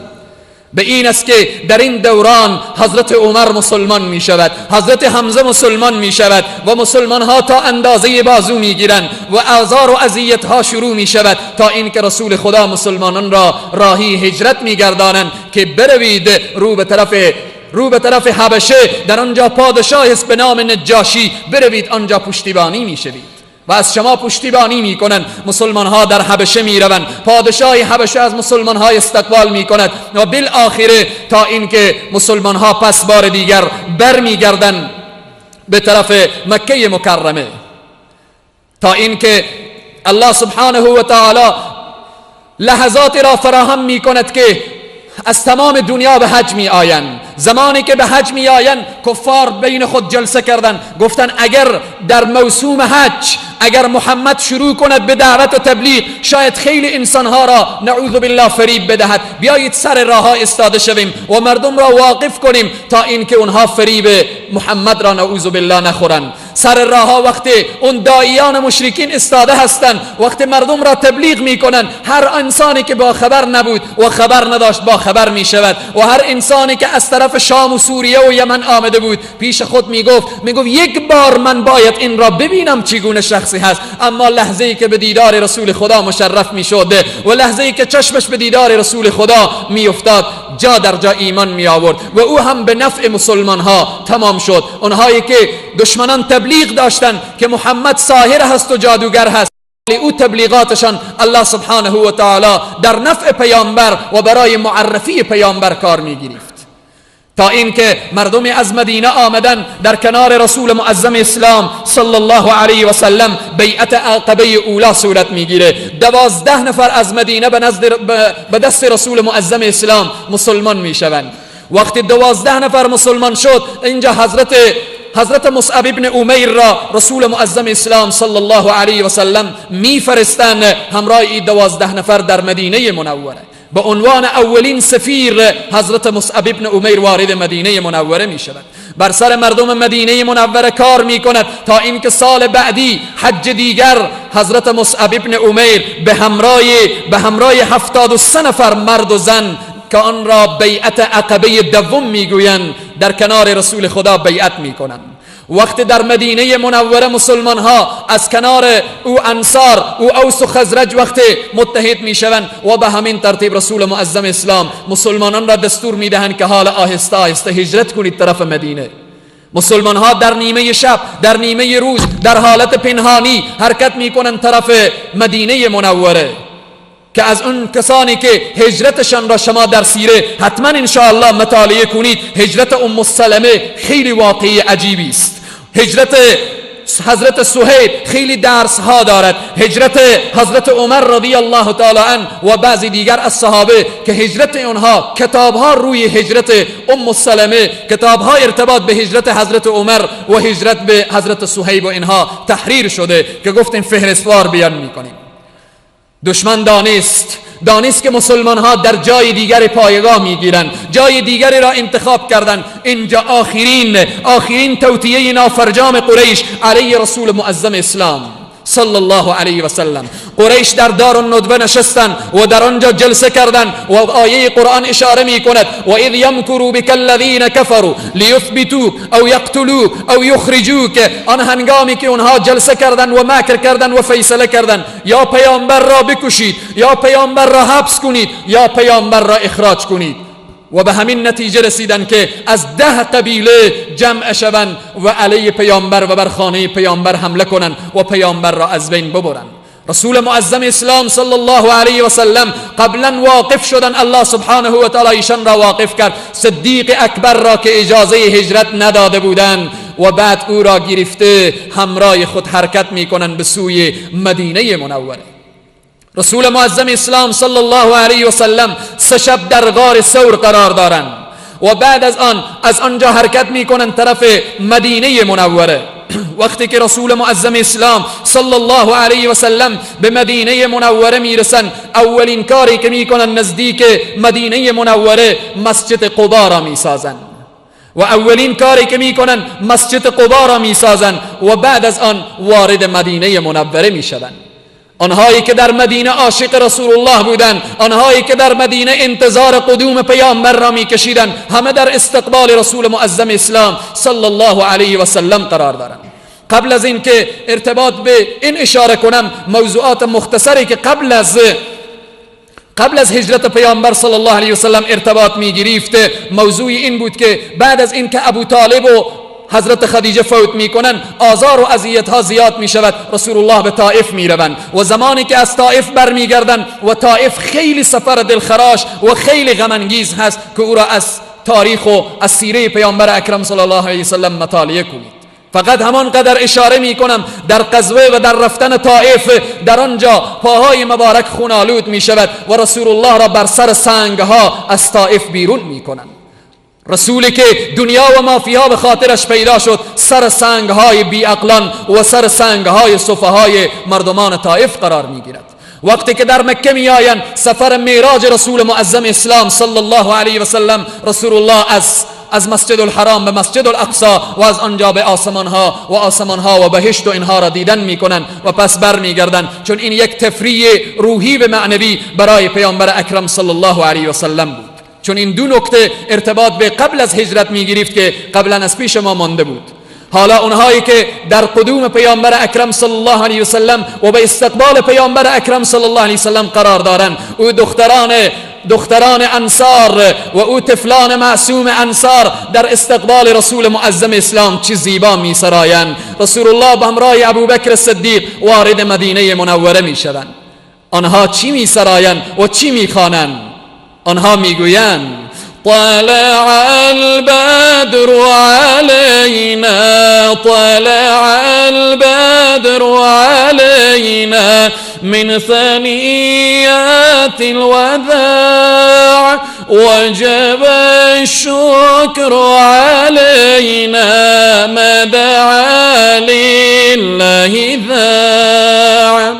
به این است که در این دوران حضرت عمر مسلمان می شود، حضرت حمزه مسلمان می شود و مسلمان ها تا اندازه بازو می گیرند و آزار و اذیت ها شروع می شود تا اینکه رسول خدا مسلمانان را راهی هجرت می گردانند که بروید رو به طرف حبشه، در آنجا پادشاه است به نام نجاشی، بروید آنجا پشتیبانی می شوید و از شما پشتیبانی میکنند. مسلمان ها در حبشه میروند، پادشاه حبشه از مسلمان ها استقبال میکند و بالاخره تا اینکه مسلمان ها پس بار دیگر برمیگردند به طرف مکه مکرمه، تا اینکه الله سبحانه و تعالی لحظات را فراهم میکند که از تمام دنیا به حج می آیند. زمانی که به حج می آیند کفار بین خود جلسه کردند، گفتند اگر در موسم حج اگر محمد شروع کند به دعوت و تبلیغ، شاید خیلی انسانها را نعوذ بالله فریب بدهد، بیایید سر راه ها استاده شویم و مردم را واقف کنیم تا اینکه اونها فریب محمد را نعوذ بالله نخورند. سر راه ها وقتی اون داعیان مشرکین استاده هستند، وقتی مردم را تبلیغ میکنند، هر انسانی که با خبر نبود و خبر نداشت با خبر می شود و هر انسانی که از طرف شام و سوریه و یمن آمده بود پیش خود میگفت یک بار من باید این را ببینم چگونه شخصی هست. اما لحظه‌ای که به دیدار رسول خدا مشرف میشد و لحظه‌ای که چشمش به دیدار رسول خدا میافتاد، جا در جا ایمان می آورد و او هم به نفع مسلمان ها تمام شد. اونهایی که دشمنان تبلیغ داشتند که محمد ساحر هست و جادوگر هست، او تبلیغاتشان الله سبحانه و تعالی در نفع پیامبر و برای معرفی پیامبر کار می گرفت، تا اینکه مردم از مدینه آمدن در کنار رسول معظم اسلام صلی الله علیه و سلم. بیعت عقبه اولا صورت میگیره. 12 نفر از مدینه به دست رسول معظم اسلام مسلمان میشوند. وقتی 12 نفر مسلمان شد، اینجا حضرت مصعب ابن عمیر را رسول معظم اسلام صلی الله علیه و سلم میفرستند همراه این 12 نفر در مدینه منوره. به عنوان اولین سفیر حضرت مصعب ابن عمیر وارد مدینه منوره می شود، بر سر مردم مدینه منوره کار می کند تا اینکه سال بعدی حج دیگر حضرت مصعب ابن عمیر به همراه 73 نفر مرد و زن که آن را بیعت عقبه دوم می گویند، در کنار رسول خدا بیعت می کنند. وقت در مدینه منوره مسلمان ها از کنار او انصار او اوس و خزرج وقت متحد می شوند و به همین ترتیب رسول معظم اسلام مسلمانان را دستور می دهند که حال آهسته آهسته هجرت کنید طرف مدینه. مسلمان ها در نیمه شب، در نیمه روز، در حالت پنهانی حرکت می کنند طرف مدینه منوره، که از اون کسانی که هجرتشان را شما در سیره حتما انشاءالله مطالعه کنید، هجرت ام سلمه خیلی واقعی عجیبی است. هجرت حضرت سهیل خیلی درس ها دارد. هجرت حضرت عمر رضی الله تعالی عنه و بعضی دیگر از صحابه که هجرت اونها، کتاب ها روی هجرت ام سلمه، کتاب ها ارتباط به هجرت حضرت عمر و هجرت به حضرت سهیل و اینها تحریر شده که گفتیم فهرستوار بیان میکنیم. دشمن دانست که مسلمان ها در جای دیگر پایگاه میگیرند، جای دیگری را انتخاب کردند. اینجا آخرین توطیه نافرجام قریش علیه رسول معظم اسلام صلی الله علیه و سلم. قریش در دار الندوه نشستن و در آنجا جلسه کردن و آیه قرآن اشاره می کند و اذ یمکروا بک الذین کفروا لیثبتوک او یقتلوک او یخرجوک. آن هنگامی که اونها جلسه کردن و مکر کردن و فیصله کردن یا پیامبر را بکشید یا پیامبر را حبس کنید یا پیامبر را اخراج کنید و به همین نتیجه رسیدن که از 10 قبیله جمع شوند و علی پیامبر و بر خانه پیامبر حمله کنند و پیامبر را از بین ببرند. رسول معظم اسلام صلی الله علیه و سلم قبلا واقف شدن، الله سبحانه و تعالی ایشان را واقف کرد. صدیق اکبر را که اجازه هجرت نداده بودند و بعد او را گرفته همراه خود حرکت میکنند به سوی مدینه منوره. رسول معظم اسلام صلی الله علیه و سلم 3 شب در غار ثور قرار دارند و بعد از آنجا حرکت میکنند طرف مدینه منوره. وقتی که رسول معظم اسلام صلی الله علیه و سلم به مدینه منوره میرسند، اولین کاری که میکنند نزدیک مدینه منوره مسجد قبا را میسازند و اولین کاری که میکنند مسجد قبا را میسازند و بعد از آن وارد مدینه منوره میشوند. آنهایی که در مدینه عاشق رسول الله بودند، آنهایی که در مدینه انتظار قدوم پیامبر را میکشیدند، همه در استقبال رسول معظم اسلام صلی الله علیه و سلم قرار دارند. قبل از اینکه ارتباط به این اشاره کنم، موضوعات مختصری که قبل از هجرت پیامبر صلی الله علیه و سلم ارتباط میگرفت، موضوع این بود که بعد از اینکه ابو طالب و حضرت خدیجه فوت میکنن، آزار و اذیت ها زیاد میشود. رسول الله به طائف میروند و زمانی که از طائف برمیگردند و طائف خیلی سفر دلخراش و خیلی غم انگیز هست که او را از تاریخ و از سیره پیامبر اکرم صلی الله علیه و سلم مطالعه کنید. فقط همان قدر اشاره میکنم در غزوه و در رفتن طائف، در آنجا پاهای مبارک خونالود میشود و رسول الله را بر سر سنگ ها از طائف بیرون میکنند. رسولی که دنیا و ما فیها به خاطرش پیدا شد، سر سنگ های بی عقلان و سر سنگ های سفهای مردمان طائف قرار میگیرد. وقتی که در مکه می آیند، سفر معراج رسول معظم اسلام صلی الله علیه و سلم، رسول الله از مسجد الحرام به مسجد الاقصی و از آنجا به آسمان ها و بهشت و اینها را دیدن میکنن و پس بر میگردن، چون این یک تفریح روحی و معنوی برای پیامبر اکرم صلی الله علیه و سلم بود. چون این 2 نکته ارتباط به قبل از هجرت میگرفت که قبلا از پیش ما مانده بود. حالا اونهایی که در قدوم پیامبر اکرم صلی الله علیه و سلم و به استقبال پیامبر اکرم صلی الله علیه و سلم قرار دارند، او دختران انصار و او طفلان معصوم انصار در استقبال رسول معظم اسلام چه زیبا می سرایند. رسول الله به همراه ابوبکر صدیق وارد مدینه منوره می شوند. آنها چی می سرایند و چی می خوانند؟ آنها می گویند طلع البدر علينا طلع البدر علينا من ثنيات الوداع وجب الشكر علينا ما دعا لله ذاع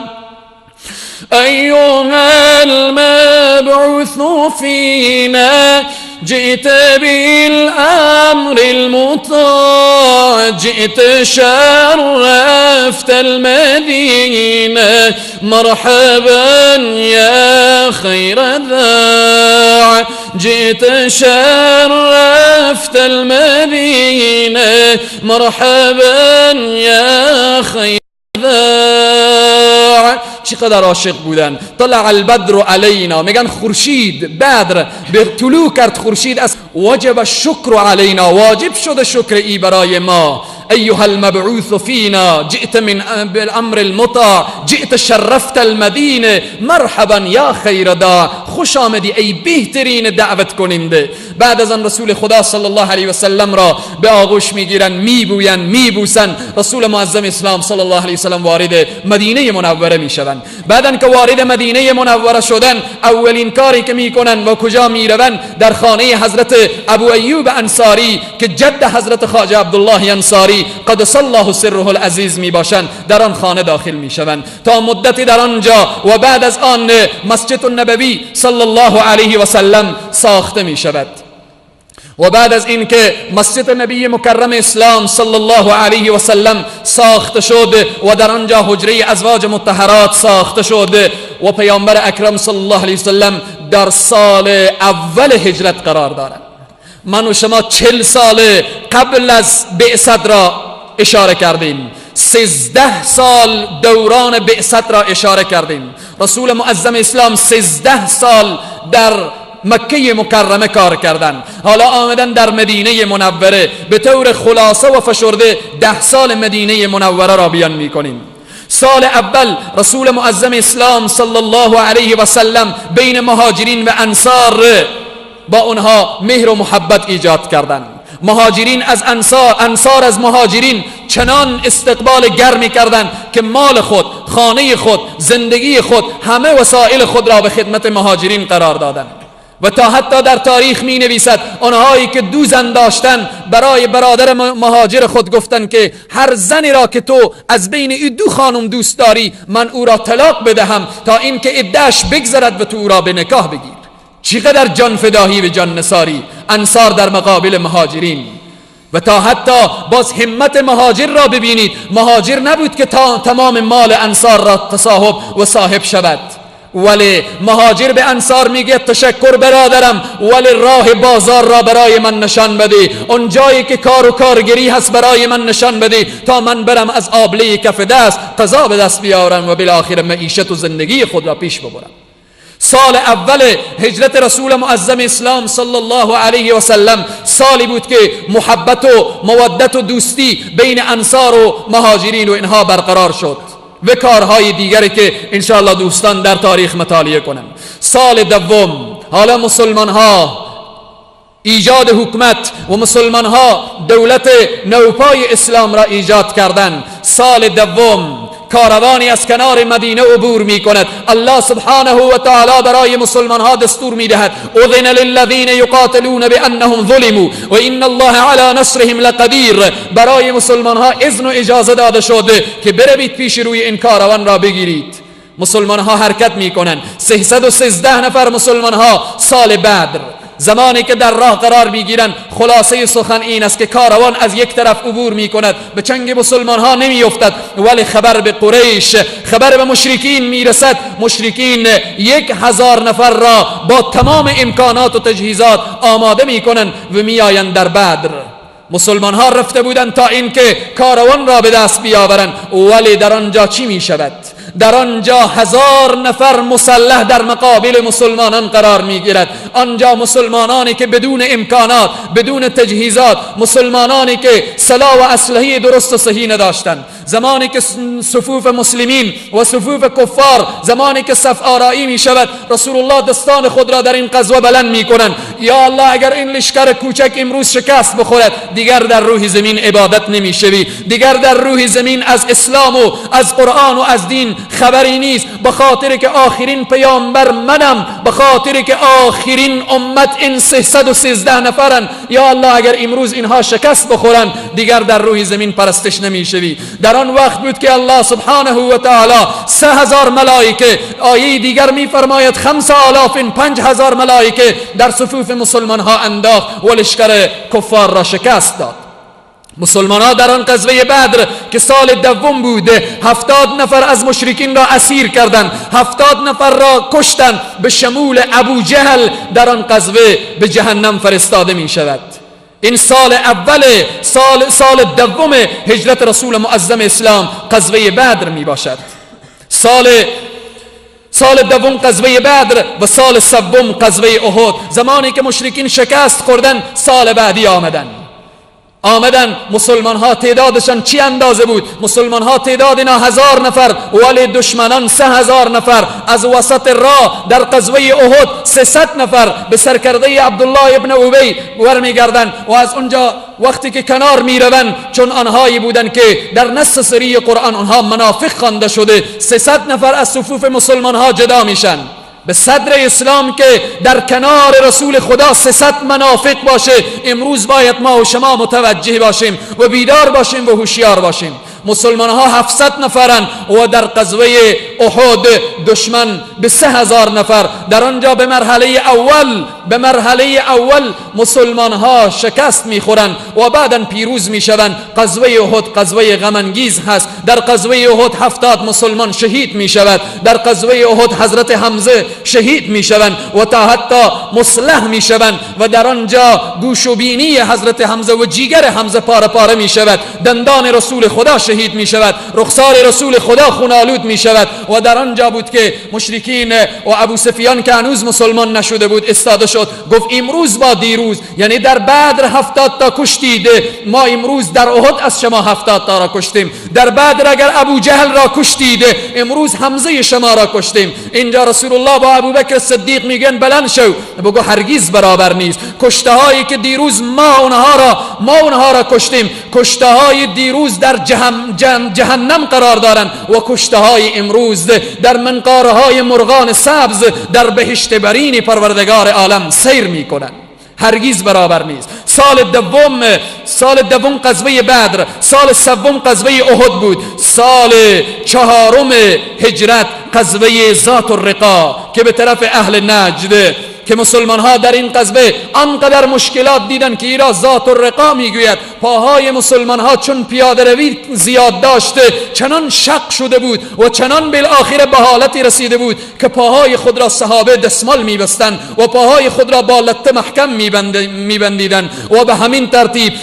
أيها المبعوث فينا جئت بالأمر المطاع جئت شرفت المدينة مرحبا يا خير ذاع جئت شرفت المدينة مرحبا يا خير ذاع. چقدر عاشق بودن. طلع البدر علینا، میگن خورشید بدر به طلوع کرد، خورشید از وجب الشکر علینا، واجب شده شکر ای برای ما. ایها المبعوث فینا جئت من بالامر المطاع جئت شرفت المدینه مرحبا یا خیر دا، خوش آمدی ای بهترین دعوت کننده. بعد از آن رسول خدا صلی الله علیه و سلم را به آغوش میگیرن، میبوین، میبوسن. رسول معظم اسلام صلی الله علیه و سلم وارد مدینه منوره میشوند. بعدن که وارد مدینه منوره شدن، اولین کاری که میکنن و کجا میروند؟ در خانه حضرت ابو ایوب انصاری که جد حضرت خواجه عبدالله انصاری قدس الله سره العزیز می باشند، در آن خانه داخل می شوند تا مدتی در آنجا و بعد از آن مسجد النبوی صلی الله علیه و سلم ساخته می شود. و بعد از اینکه مسجد نبی مکرم اسلام صلی الله علیه و سلم ساخته شد و در آنجا حجره ازواج مطهرات ساخته شد و پیامبر اکرم صلی الله علیه و سلم در سال اول هجرت قرار دارند. من و شما 40 سال قبل از بعثت را اشاره کردیم، 13 سال دوران بعثت را اشاره کردیم. رسول معظم اسلام 13 سال در مکه مکرمه کار کردند، حالا آمدن در مدینه منوره. به طور خلاصه و فشرده 10 سال مدینه منوره را بیان میکنیم. سال اول رسول معظم اسلام صلی الله علیه و سلم بین مهاجرین و انصار با اونها مهر و محبت ایجاد کردند. مهاجرین از انصار از مهاجرین چنان استقبال گرمی کردند که مال خود، خانه خود، زندگی خود، همه وسایل خود را به خدمت مهاجرین قرار دادند. و تا حتی در تاریخ می نویسد آنهایی که 2 زن داشتن برای برادر مهاجر خود گفتند که هر زنی را که تو از بین این 2 خانم دوست داری من او را طلاق بدهم تا اینکه عده‌اش بگذرد و تو او را به نکاح بگیر. چقدر جان فداهی و جان نثاری انصار در مقابل مهاجرین. و تا حتی باز همت مهاجر را ببینید، مهاجر نبود که تمام مال انصار را تصاحب و صاحب شود، ولی مهاجر به انصار میگه تشکر برادرم، ولی راه بازار را برای من نشان بده، اون جایی که کار و کارگری هست برای من نشان بده تا من برم از آبله کف دست قضا به دست بیارم و بالاخره معیشت و زندگی خود را پیش ببرم. سال اول هجرت رسول معظم اسلام صلی الله علیه و سلم سالی بود که محبت و مودت و دوستی بین انصار و مهاجرین و اینها برقرار شد و کارهای دیگری که انشاءالله دوستان در تاریخ مطالعه کنند. سال دوم حالا مسلمان ها ایجاد حکومت و مسلمان ها دولت نوپای اسلام را ایجاد کردند. سال دوم کاروانی از کنار مدینه عبور می کند. الله سبحانه و تعالی برای مسلمان ها دستور می دهد اذن للذین یقاتلون بانهم ظلموا و ان الله علی نصرهم لقدیر. برای مسلمان ها اذن و اجازه داده شده که بروید پیش روی این کاروان را بگیرید. مسلمان ها حرکت می کنند. 313 نفر مسلمان ها سال بدر زمانی که در راه قرار میگیرند، خلاصه سخن این است که کاروان از یک طرف عبور میکند، به چنگ مسلمان ها نمیافتد، ولی خبر به قریش، خبر به مشرکین میرسد. مشرکین 1000 نفر را با تمام امکانات و تجهیزات آماده میکنند و میآیند در بدر. مسلمان ها رفته بودند تا اینکه کاروان را به دست بیاورند، ولی در آنجا چی میشود؟ در آنجا 1000 نفر مسلح در مقابل مسلمانان قرار میگیرد. آنجا مسلمانانی که بدون امکانات، بدون تجهیزات، مسلمانانی که سلاح و اسلحه درست و صحیح نداشتند، زمانی که صفوف مسلمین و صفوف کفار زمانی که صف آرایی می شود، رسول الله دستان خود را در این غزوه بلند می کنند. یا الله اگر این لشکر کوچک امروز شکست بخورد، دیگر در روح زمین عبادت نمی شوی، دیگر در روح زمین از اسلام و از قرآن و از دین خبری نیست. به خاطر که آخرین پیامبر منم، به خاطر که آخرین امت این 313 نفرن، یا الله اگر امروز اینها شکست بخورند، دیگر در روح زمین پرستش نمی شوی. در آن وقت بود که الله سبحانه و تعالی 3000 ملائکه، آیه دیگر می فرماید 5000 5000 ملائکه در صفوف مسلمان ها انداخت و لشکر کفار را شکست داد. مسلمان ها در آن غزوه بدر که سال دوم بوده، 70 نفر از مشرکین را اسیر کردند، 70 نفر را کشتند، به شمول ابو جهل در آن غزوه به جهنم فرستاده می شود. این سال اول سال دوم هجرت رسول معظم اسلام غزوه بدر می باشد. سال دوم غزوه بدر و سال سوم غزوه احد. زمانی که مشرکین شکست خوردن، سال بعدی آمدن مسلمان ها تعدادشان چی اندازه بود؟ مسلمان ها تعداد اینا 1000 نفر، ولی دشمنان 3000 نفر. از وسط راه در غزوه احد 300 نفر به سرکرده عبدالله ابن ابی برمیگردند و از اونجا وقتی که کنار میروند، چون آنهایی بودند که در نص سری قرآن آنها منافق خوانده شده، 300 نفر از صفوف مسلمان ها جدا میشن. به صدر اسلام که در کنار رسول خدا 300 منافق باشه، امروز باید ما و شما متوجه باشیم و بیدار باشیم و هوشیار باشیم. مسلمان ها 700 نفرن و در غزوه احد دشمن به 3000 نفر. در آنجا به مرحله اول به مرحله اول مسلمان ها شکست میخورند و بعدا پیروز میشوند. غزوه احد غزوه غم انگیز هست. در غزوه احد 70 مسلمان شهید میشود. در غزوه احد حضرت حمزه شهید میشوند و تا حتی مسلح میشوند و در آنجا گوش و بینی حضرت حمزه و جیگر حمزه پاره پاره میشود. دندان رسول خدا شهید میشود. رخسار رسول خدا خونالود میشود. و در آنجا بود که مشرکین و ابو سفیان که هنوز مسلمان نشده بود استاده شد، گفت امروز با دیروز، یعنی در بدر 70 تا کشتید، ما امروز در احد از شما 70 تا را کشتیم. در بدر اگر ابو جهل را کشتید، امروز حمزه شما را کشتیم. اینجا رسول الله با ابو بکر صدیق میگن بلند شو، بگو هرگز برابر نیست. کشته هایی که دیروز ما اونها را کشتیم، کشته های دیروز در جهنم قرار دارند و کشته های امروز در منقاره های مرغان سبز در بهشت برین پروردگار عالم سیر میکنند. هرگز برابر نیست. سال دوم غزوه بدر، سال سوم غزوه احد بود. سال چهارم هجرت غزوه ذات الرقا که به طرف اهل نجد، که مسلمان ها در این غزوه آنقدر مشکلات دیدن که ایرا ذات الرقا میگوید پاهای مسلمان ها چون پیاده روی زیاد داشته چنان شق شده بود و چنان بالاخره به حالتی رسیده بود که پاهای خود را صحابه دستمال میبستن و پاهای خود را با لته محکم میبندیدن و به همین ترتیب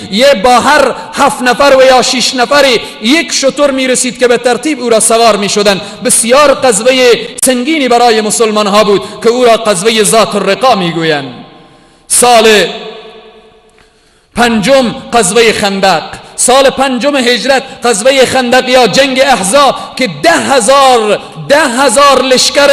با هر 7 نفر و یا 6 نفری یک شتر میرسید که به ترتیب او را سوار میشدن. بسیار غزوه سنگینی برای مسلمان ها بود که او را غزوه ذات الرقا میگویند. سال پنجم غزوه خندق، سال پنجم هجرت غزوه خندق یا جنگ احزاب که 10,000 لشکر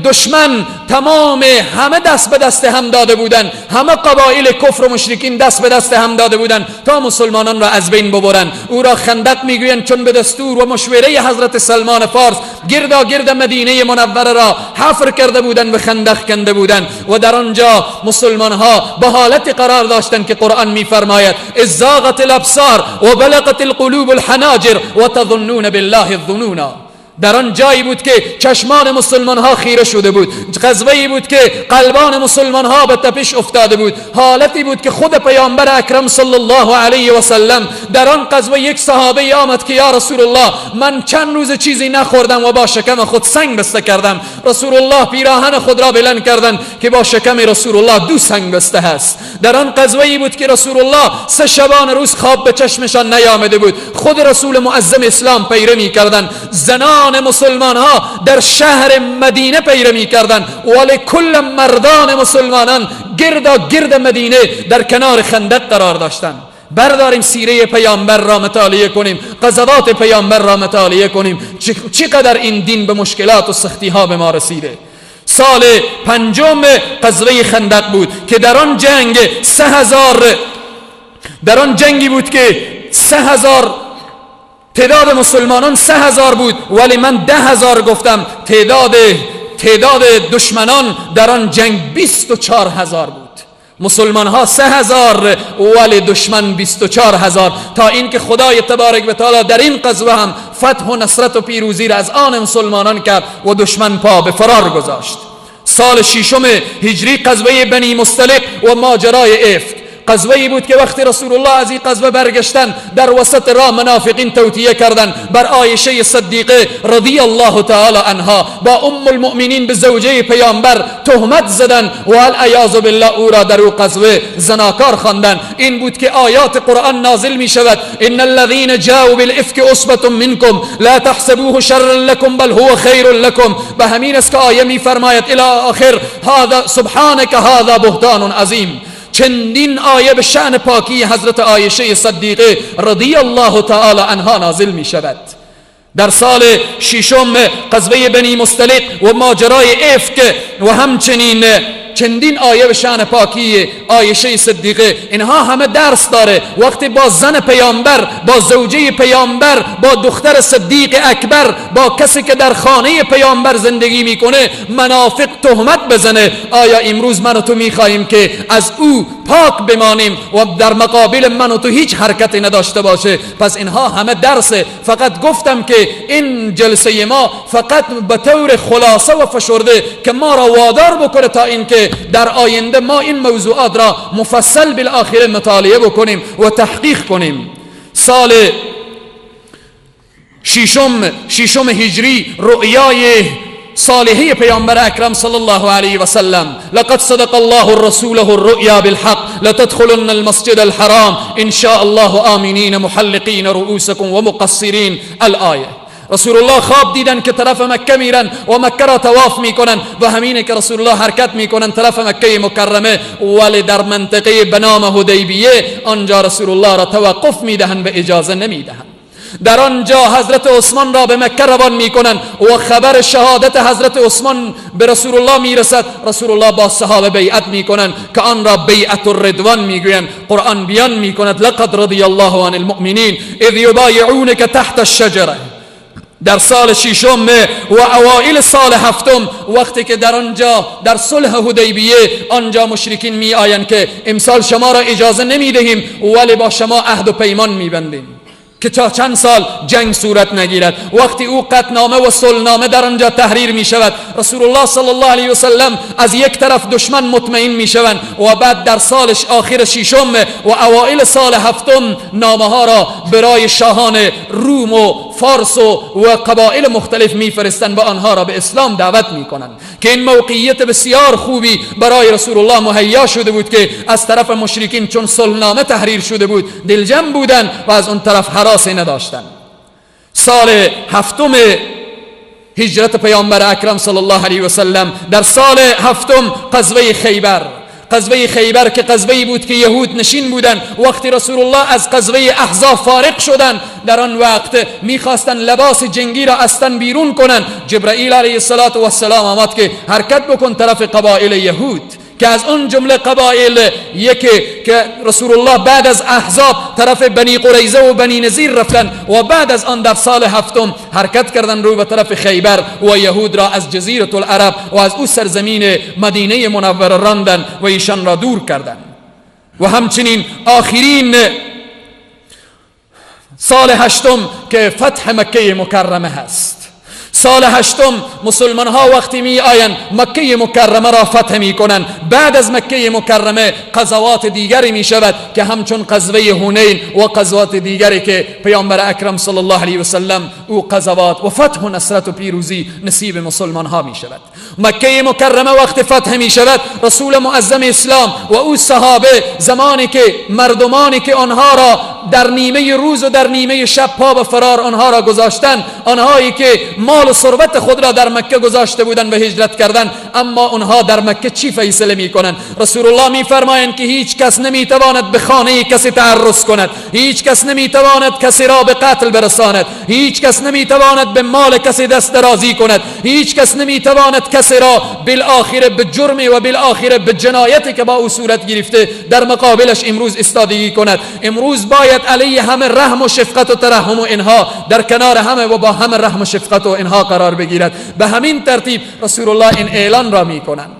دشمن تمام همه دست به دست هم داده بودند، همه قبایل کفر و مشرکین دست به دست هم داده بودند تا مسلمانان را از بین ببرند. او را خندق میگویند چون به دستور و مشوره حضرت سلمان فارس گرد مدینه منوره را حفر کرده بودند، به خندق کنده بودند و در آنجا مسلمان ها به حالت قرار داشتند که قرآن میفرماید اذ زاغت الابصار و بلغت القلوب الحناجر و تظنون بالله الظنونا. در آن جایی بود که چشمان مسلمان ها خیره شده بود. غزوه‌ای بود که قلبان مسلمان ها به تپش افتاده بود. حالتی بود که خود پیامبر اکرم صلی الله علیه و سلم در آن غزوه یک صحابه آمد که یا رسول الله من چند روز چیزی نخوردم و با شکم خود سنگ بسته کردم. رسول الله پیراهن خود را بلند کردند که با شکم رسول الله 2 سنگ بسته است. در آن غزوه‌ای بود که رسول الله 3 شبانه روز خواب به چشمشان نیامده بود. خود رسول معظم اسلام پیره می‌کردند. زنان مسلمان ها در شهر مدینه پیره می‌کردند ولی کل مردان مسلمانان گرد مدینه در کنار خندق قرار داشتند. برداریم سیره پیامبر را مطالعه کنیم، غزوات پیامبر را مطالعه کنیم، چقدر این دین به مشکلات و سختی ها به ما رسیده. سال پنجم غزوه خندق بود که در آن جنگی بود که 3000 تعداد مسلمانان 3000 بود ولی من 10,000 گفتم. تعداد دشمنان در آن جنگ 24,000 بود. مسلمان ها 3000 ولی دشمن 24,000 تا اینکه خدای تبارک و تعالی در این غزوه هم فتح و نصرت و پیروزی را از آن مسلمانان کرد و دشمن پا به فرار گذاشت. سال ششم هجری غزوه بنی مصطلق و ماجرای افک. غزوه‌ای بود که وقتی رسول الله از این غزوه برگشتن در وسط راه منافقین توطئه کردند، بر عایشه صدیقه رضی الله تعالی عنها با ام المؤمنین به زوجه پیامبر تهمت زدند و العیاذ بالله او را در او غزوه زناکار خواندند. این بود که آیات قرآن نازل می شود ان الذين جاءوا بالافك عصبة منكم لا تحسبوه شرا لكم بل هو خیر لكم. به همین است که آیه می فرماید الی آخر هذا سبحانك هذا بهتان عظیم. چندین آیه به شأن پاکی حضرت عایشه صدیقه رضی الله تعالی عنها نازل می شود. در سال ششم غزوه بنی مصطلق و ماجرای افک و همچنین چندین آیه به شأن پاکی عایشه صدیقه، اینها همه درس داره. وقتی با زن پیامبر، با زوجه پیامبر، با دختر صدیق اکبر، با کسی که در خانه پیامبر زندگی میکنه منافق تهمت بزنه، آیا امروز من و تو میخواهیم که از او پاک بمانیم و در مقابل من و تو هیچ حرکتی نداشته باشه. پس اینها همه درسه. فقط گفتم که این جلسه ما فقط به طور خلاصه و فشرده که ما را وادار بکنه تا اینکه در آینده ما این موضوعات را مفصل بالاخره مطالعه بکنیم و تحقیق کنیم. سال ششم هجری رؤیای صالحی پیامبر اکرم صلی الله علیه و سلم، لقد صدق الله رسوله الرؤيا بالحق لتدخلن المسجد الحرام ان شاء الله آمنین محلقین رؤوسكم و مقصرین الآیه. رسول الله خواب دیدن که طرف مکه میرن و مکه را طواف میکنن و همینه که رسول الله حرکت میکنن طرف مکه مکرمه، ولی در منطقه به نام حدیبیه آنجا رسول الله را توقف میدهن و اجازه نمیدهن. در آنجا حضرت عثمان را به مکه روان میکنن و خبر شهادت حضرت عثمان به رسول الله میرسد. رسول الله با صحابه بیعت میکنن که آن را بیعت الرضوان میگویند. قرآن بیان میکند لقد رضی الله عن المؤمنین اذ یبایعونک تحت الشجره. در سال ششم و اوائل سال هفتم وقتی که در آنجا در صلح حدیبیه آنجا مشرکین می آیند که امسال شما را اجازه نمیدهیم ولی با شما عهد و پیمان میبندیم که تا چند سال جنگ صورت نگیرد. وقتی او قطعنامه و صلحنامه در آنجا تحریر می شود، رسول الله صلی الله علیه و سلم از یک طرف دشمن مطمئن می شوند و بعد در سال آخر ششم و اوائل سال هفتم نامه ها را برای شاهان روم و فارس و قبایل مختلف می فرستند و آنها را به اسلام دعوت می کنند که این موقعیت بسیار خوبی برای رسول الله مهیا شده بود که از طرف مشرکین چون صلحنامه تحریر شده بود دلجم بودند و از اون طرف حراسی نداشتند. سال هفتم هجرت پیامبر اکرم صلی الله علیه و سلم در سال هفتم غزوه خیبر که غزوه‌ای بود که یهود نشین بودن. وقتی رسول الله از غزوه احزاب فارغ شدن در آن وقت میخواستن لباس جنگی را از تن بیرون کنن. جبرائیل علیه السلام آمد که حرکت بکن طرف قبایل یهود که از اون جمله قبایل یکی که رسول الله بعد از احزاب طرف بنی قریظه و بنی نذیر رفتن و بعد از آن در سال هفتم حرکت کردن روی به طرف خیبر و یهود را از جزیره العرب و از او سرزمین مدینه منوره راندن و ایشان را دور کردن. و همچنین آخرین سال هشتم که فتح مکه مکرمه هست. سال هشتم مسلمان ها وقتی می آیند مکه مکرمه را فتح می کنند. بعد از مکه مکرمه غزوات دیگری می شود که همچون غزوه حنین و غزوات دیگری که پیامبر اکرم صلی الله علیه و سلم او غزوات و فتح و نصرت و پیروزی نصیب مسلمان ها می شود. مکه مکرمه وقت فتح می شود رسول معظم اسلام و او صحابه زمانی که مردمانی که آنها را در نیمه روز و در نیمه شب پا به فرار آنها را گذاشتن، آنهایی که مال و ثروت خود را در مکه گذاشته بودند و هجرت کردند، اما آنها در مکه چی فیصله میکنند؟ رسول الله میفرمایند که هیچ کس نمیتواند به خانه کسی تعرض کند، هیچ کس نمیتواند کسی را به قتل برساند، هیچ کس نمیتواند به مال کسی دست درازی کند، هیچ کس نمیتواند کسی را بالآخره به جرم و بالآخره به جنایتی که با او صورت گرفته در مقابلش امروز استادگی کند. امروز باید علیه همه رحم و شفقت و ترحم و اینها در کنار همه و با همه رحم و شفقت و اینها قرار بگیرد. به همین ترتیب رسول الله این اعلان را میکنند.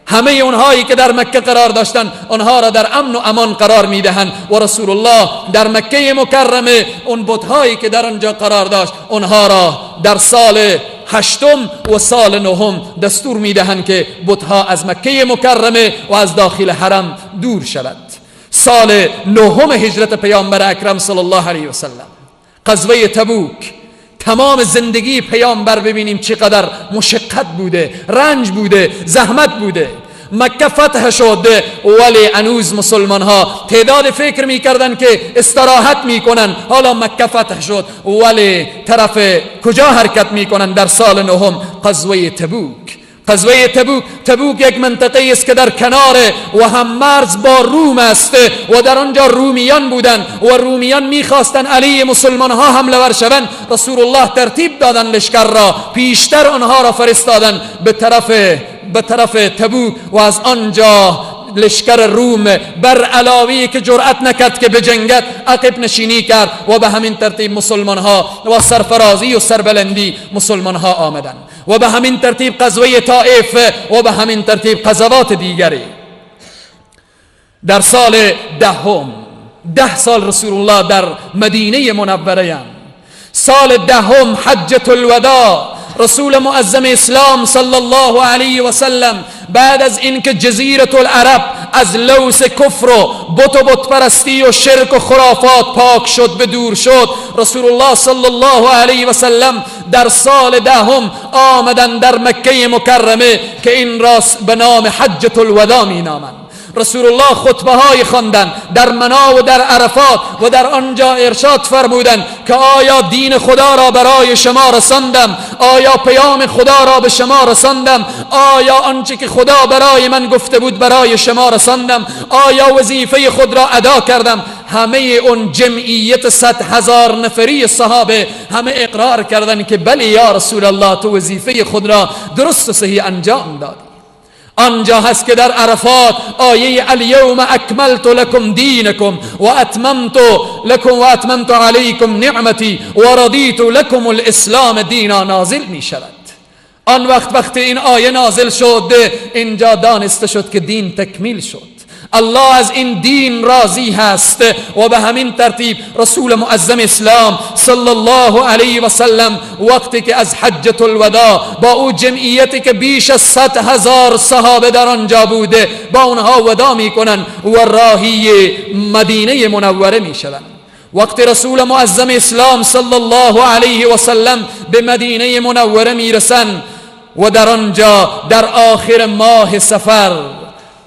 همه اونهایی که در مکه قرار داشتند آنها را در امن و امان قرار میدهند و رسول الله در مکه مکرمه اون بت‌هایی که در آنجا قرار داشت آنها را در سال هشتم و سال نهم دستور میدهند که بت‌ها از مکه مکرمه و از داخل حرم دور شود. سال نهم هجرت پیامبر اکرم صلی الله علیه و سلم، غزوه تبوک. تمام زندگی پیامبر ببینیم چقدر مشقت بوده، رنج بوده، زحمت بوده. مکه فتح شد ولی هنوز مسلمان ها تعداد فکر میکردن که استراحت میکنن. حالا مکه فتح شد ولی طرف کجا حرکت میکنن؟ در سال نهم غزوه تبوک. غزوه تبوک یک منطقه است که در کنار و هم مرز با روم است و در آنجا رومیان بودند و رومیان میخواستند علیه مسلمان ها حمله ور شوند. رسول الله ترتیب دادن لشکر را، پیشتر آنها را فرستادن به طرف تبوک و از آنجا لشکر روم بر علاوی که جرأت نکرد که بجنگد عقب نشینی کرد و به همین ترتیب مسلمان ها و سرفرازی و سربلندی مسلمان ها آمدند و به همین ترتیب غزوه طائف و به همین ترتیب غزوات دیگری. در سال 10 سال رسول الله در مدینه منوره هم. سال 10 حجة الوداع رسول معظم اسلام صلی الله علیه و سلم بعد از اینکه جزیره العرب از لوث کفر و بت پرستی و شرک و خرافات پاک شد و دور شد، رسول الله صلی الله علیه و سلم در سال 10 آمدن در مکه مکرمه که این راست به نام حجة الوداع می نامند. رسول الله خطبه های خواندند در منا و در عرفات و در آنجا ارشاد فرمودند که آیا دین خدا را برای شما رساندم؟ آیا پیام خدا را به شما رساندم؟ آیا آنچه که خدا برای من گفته بود برای شما رساندم؟ آیا وظیفه خود را ادا کردم؟ همه اون جمعیت 100,000 نفری صحابه همه اقرار کردند که بله یا رسول الله، تو وظیفه خود را درست و صحیح انجام دادی. آنجا هست که در عرفات آیه الیوم اکملت لکم دینکم و اتممت علیکم نعمتی و رضیت لکم الاسلام دینا نازل می شود. آن وقت این آیه نازل شد، اینجا دانسته شد که دین تکمیل شد. الله از این دین راضی هست و به همین ترتیب رسول معظم اسلام صلی الله علیه و سلم وقتی که از حجة الوداع با او جمعیتی که بیش از 100,000 صحابه در آنجا بوده با اونها وداع میکنن و راهی مدینه منوره میشوند. وقتی رسول معظم اسلام صلی الله علیه و سلم به مدینه منوره میرسن و در آنجا در آخر ماه صفر،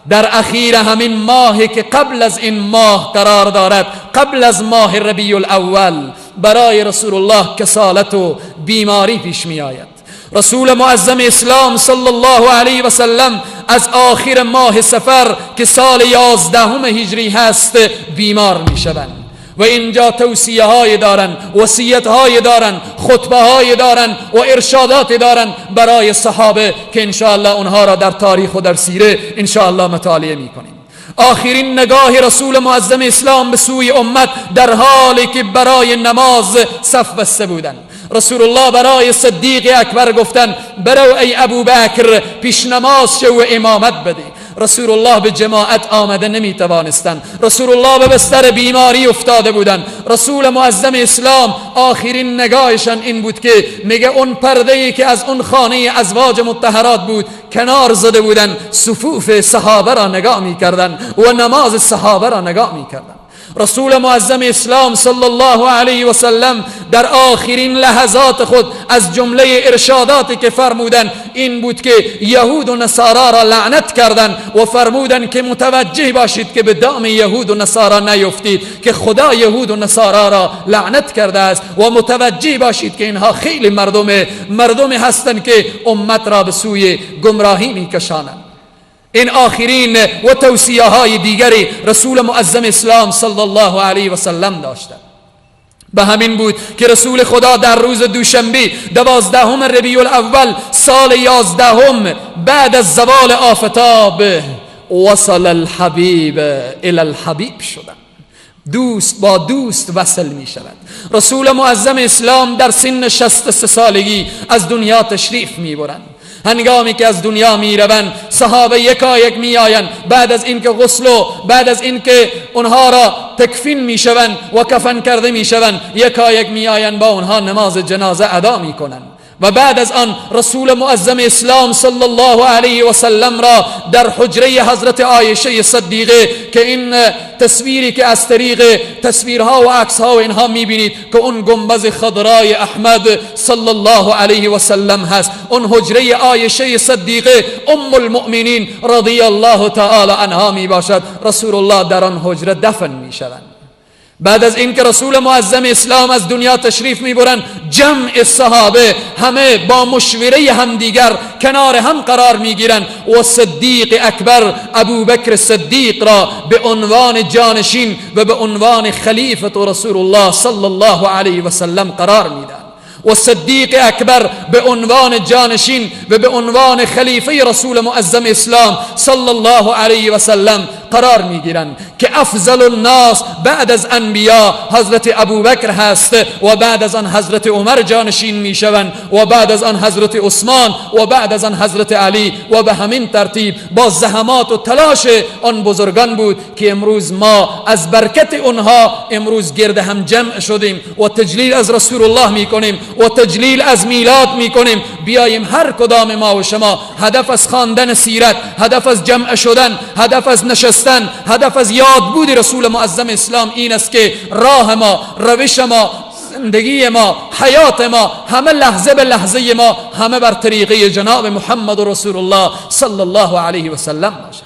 در اخیر همین ماهی که قبل از این ماه قرار دارد، قبل از ماه ربیع الاول، برای رسول الله کسالت و بیماری پیش می آید. رسول معظم اسلام صلی الله علیه و سلم از آخر ماه صفر که سال 11 هجری هست بیمار می شوند و اینجا توصیه های دارن، وصیت های دارن، خطبه های دارن و ارشادات دارن برای صحابه که انشاءالله اونها را در تاریخ و در سیره انشاءالله مطالعه میکنیم. آخرین نگاه رسول معظم اسلام به سوی امت در حالی که برای نماز صف بسته بودن، رسول الله برای صدیق اکبر گفتن برو ای ابو بکر پیش نماز شو و امامت بده. رسول الله به جماعت آمده نمیتوانستند، رسول الله به بستر بیماری افتاده بودند. رسول معظم اسلام آخرین نگاهشان این بود که میگه اون پرده‌ای که از اون خانه ازواج مطهرات بود کنار زده بودن، صفوف صحابه را نگاه میکردن و نماز صحابه را نگاه میکردن. رسول معظم اسلام صلی الله علیه و سلم در آخرین لحظات خود از جمله ارشاداتی که فرمودن این بود که یهود و نصارا را لعنت کردن و فرمودن که متوجه باشید که به دام یهود و نصارا نیفتید که خدا یهود و نصارا را لعنت کرده است و متوجه باشید که اینها خیلی مردمی هستند که امت را به سوی گمراهی میکشانند. این آخرین و توصیه های دیگری رسول معظم اسلام صلی الله علیه و سلم داشتند. به همین بود که رسول خدا در روز دوشنبه 12 ربیع الاول سال 11 بعد از زوال آفتاب وصل الحبیب الی الحبیب شدند. دوست با دوست وصل می شود. رسول معظم اسلام در سن 63 سالگی از دنیا تشریف می برند. هنگامی که از دنیا می روند صحابه یکایک می آیند، بعد از اینکه غسل و بعد از اینکه اونها را تکفین می شوند و کفن کرده می شوند یکایک می آیند با اونها نماز جنازه ادا می کنند. و بعد از آن رسول معظم اسلام صلی الله علیه و سلم را در حجره حضرت عایشه صدیقه که این تصویری که از طریق تصویرها و عکسها و اینها میبینید که اون گنبد خضرای احمد صلی الله علیه و سلم هست، اون حجره عایشه صدیقه ام المؤمنین رضی الله تعالی عنها می باشد. رسول الله در آن حجره دفن می شوند. بعد از اینکه رسول معظم اسلام از دنیا تشریف میبرند جمع صحابه همه با مشوره همدیگر کنار هم قرار میگیرند و صدیق اکبر ابوبکر صدیق را به عنوان جانشین و به عنوان خلیفه رسول الله صلی الله علیه و سلم قرار میدن و صدیق اکبر به عنوان جانشین و به عنوان خلیفه رسول معظم اسلام صلی الله علیه و سلم قرار میگیرند که افضل الناس بعد از انبیا حضرت ابوبکر هست و بعد از آن حضرت عمر جانشین می شوند و بعد از آن حضرت عثمان و بعد از آن حضرت علی و به همین ترتیب با زحمات و تلاش آن بزرگان بود که امروز ما از برکت اونها امروز گرد هم جمع شدیم و تجلیل از رسول الله می کنیم و تجلیل از میلاد می کنیم. بیاییم هر کدام ما و شما هدف از خواندن سیرت، هدف از جمع شدن، هدف از نشستن، هدف از یادبود رسول معظم اسلام این است که راه ما، روش ما، زندگی ما، حیات ما، همه لحظه به لحظه ما همه بر طریقه جناب محمد رسول الله صلی الله علیه و سلم باشه.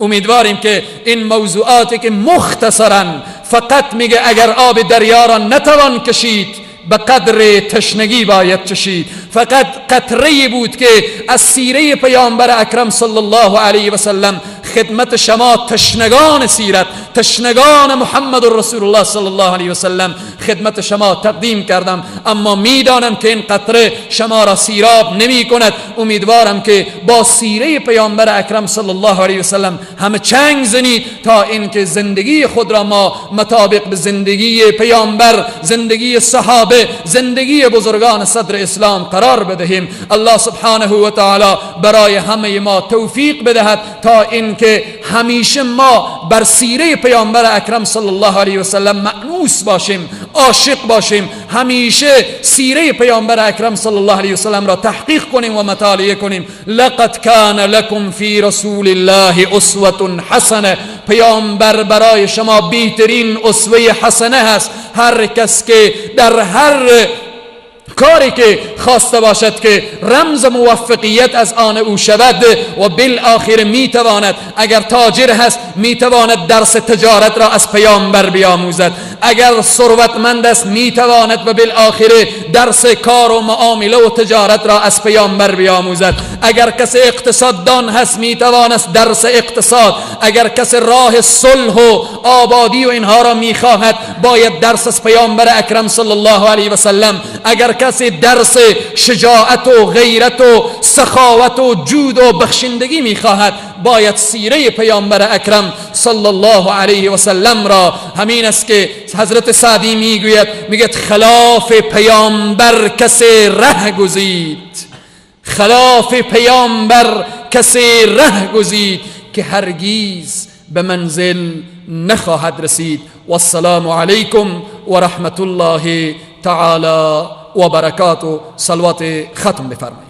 امیدواریم که این موضوعاتی که مختصرا فقط میگه اگر آب دریا را نتوان کشید به قدر تشنگی باید چشید، فقط قطره بود که از سیره پیامبر اکرم صلی الله علیه و سلم خدمت شما تشنگان سیرت، تشنگان محمد رسول الله صلی الله علیه و سلم خدمت شما تقدیم کردم. اما میدانم که این قطره شما را سیراب نمی کند. امیدوارم که با سیره پیامبر اکرم صلی الله علیه و سلم همه چنگ زنید تا اینکه زندگی خود را ما مطابق به زندگی پیامبر، زندگی صحابه، زندگی بزرگان صدر اسلام قرار بدهیم. الله سبحانه و تعالی برای همه ما توفیق بدهد تا اینکه همیشه ما بر سیره پیامبر اکرم صلی الله علیه و سلم مأنوس باشیم، عاشق باشیم، همیشه سیره پیامبر اکرم صلی الله علیه و سلم را تحقیق کنیم و مطالعه کنیم. لقد کان لکم فی رسول الله اسوة حسنه، پیامبر برای شما بهترین اسوه حسنه هست. هر کس که در هر کاری که خواسته باشد که رمز موفقیت از آن او شود و بالآخر میتواند، اگر تاجر هست میتواند درس تجارت را از پیامبر بیاموزد، اگر ثروتمند است میتواند و بالآخر درس کار و معامله و تجارت را از پیامبر بیاموزد، اگر کسی اقتصاددان هست میتواند درس اقتصاد، اگر کسی راه صلح و آبادی و اینها را میخواهد باید درس از پیامبر اکرم صلی الله علیه و سلم، اگر کسی درس شجاعت و غیرت و سخاوت و جود و بخشندگی میخواهد باید سیره پیامبر اکرم صلی الله علیه و سلم را. همین است که حضرت سعدی میگوید، میگه خلاف پیامبر کسی ره گزید، خلاف پیامبر کسی ره گزید که هرگیز به منزل نخواهد رسید. والسلام علیکم و رحمت الله تعالی و برکاته. صلوات ختم بفرمایید.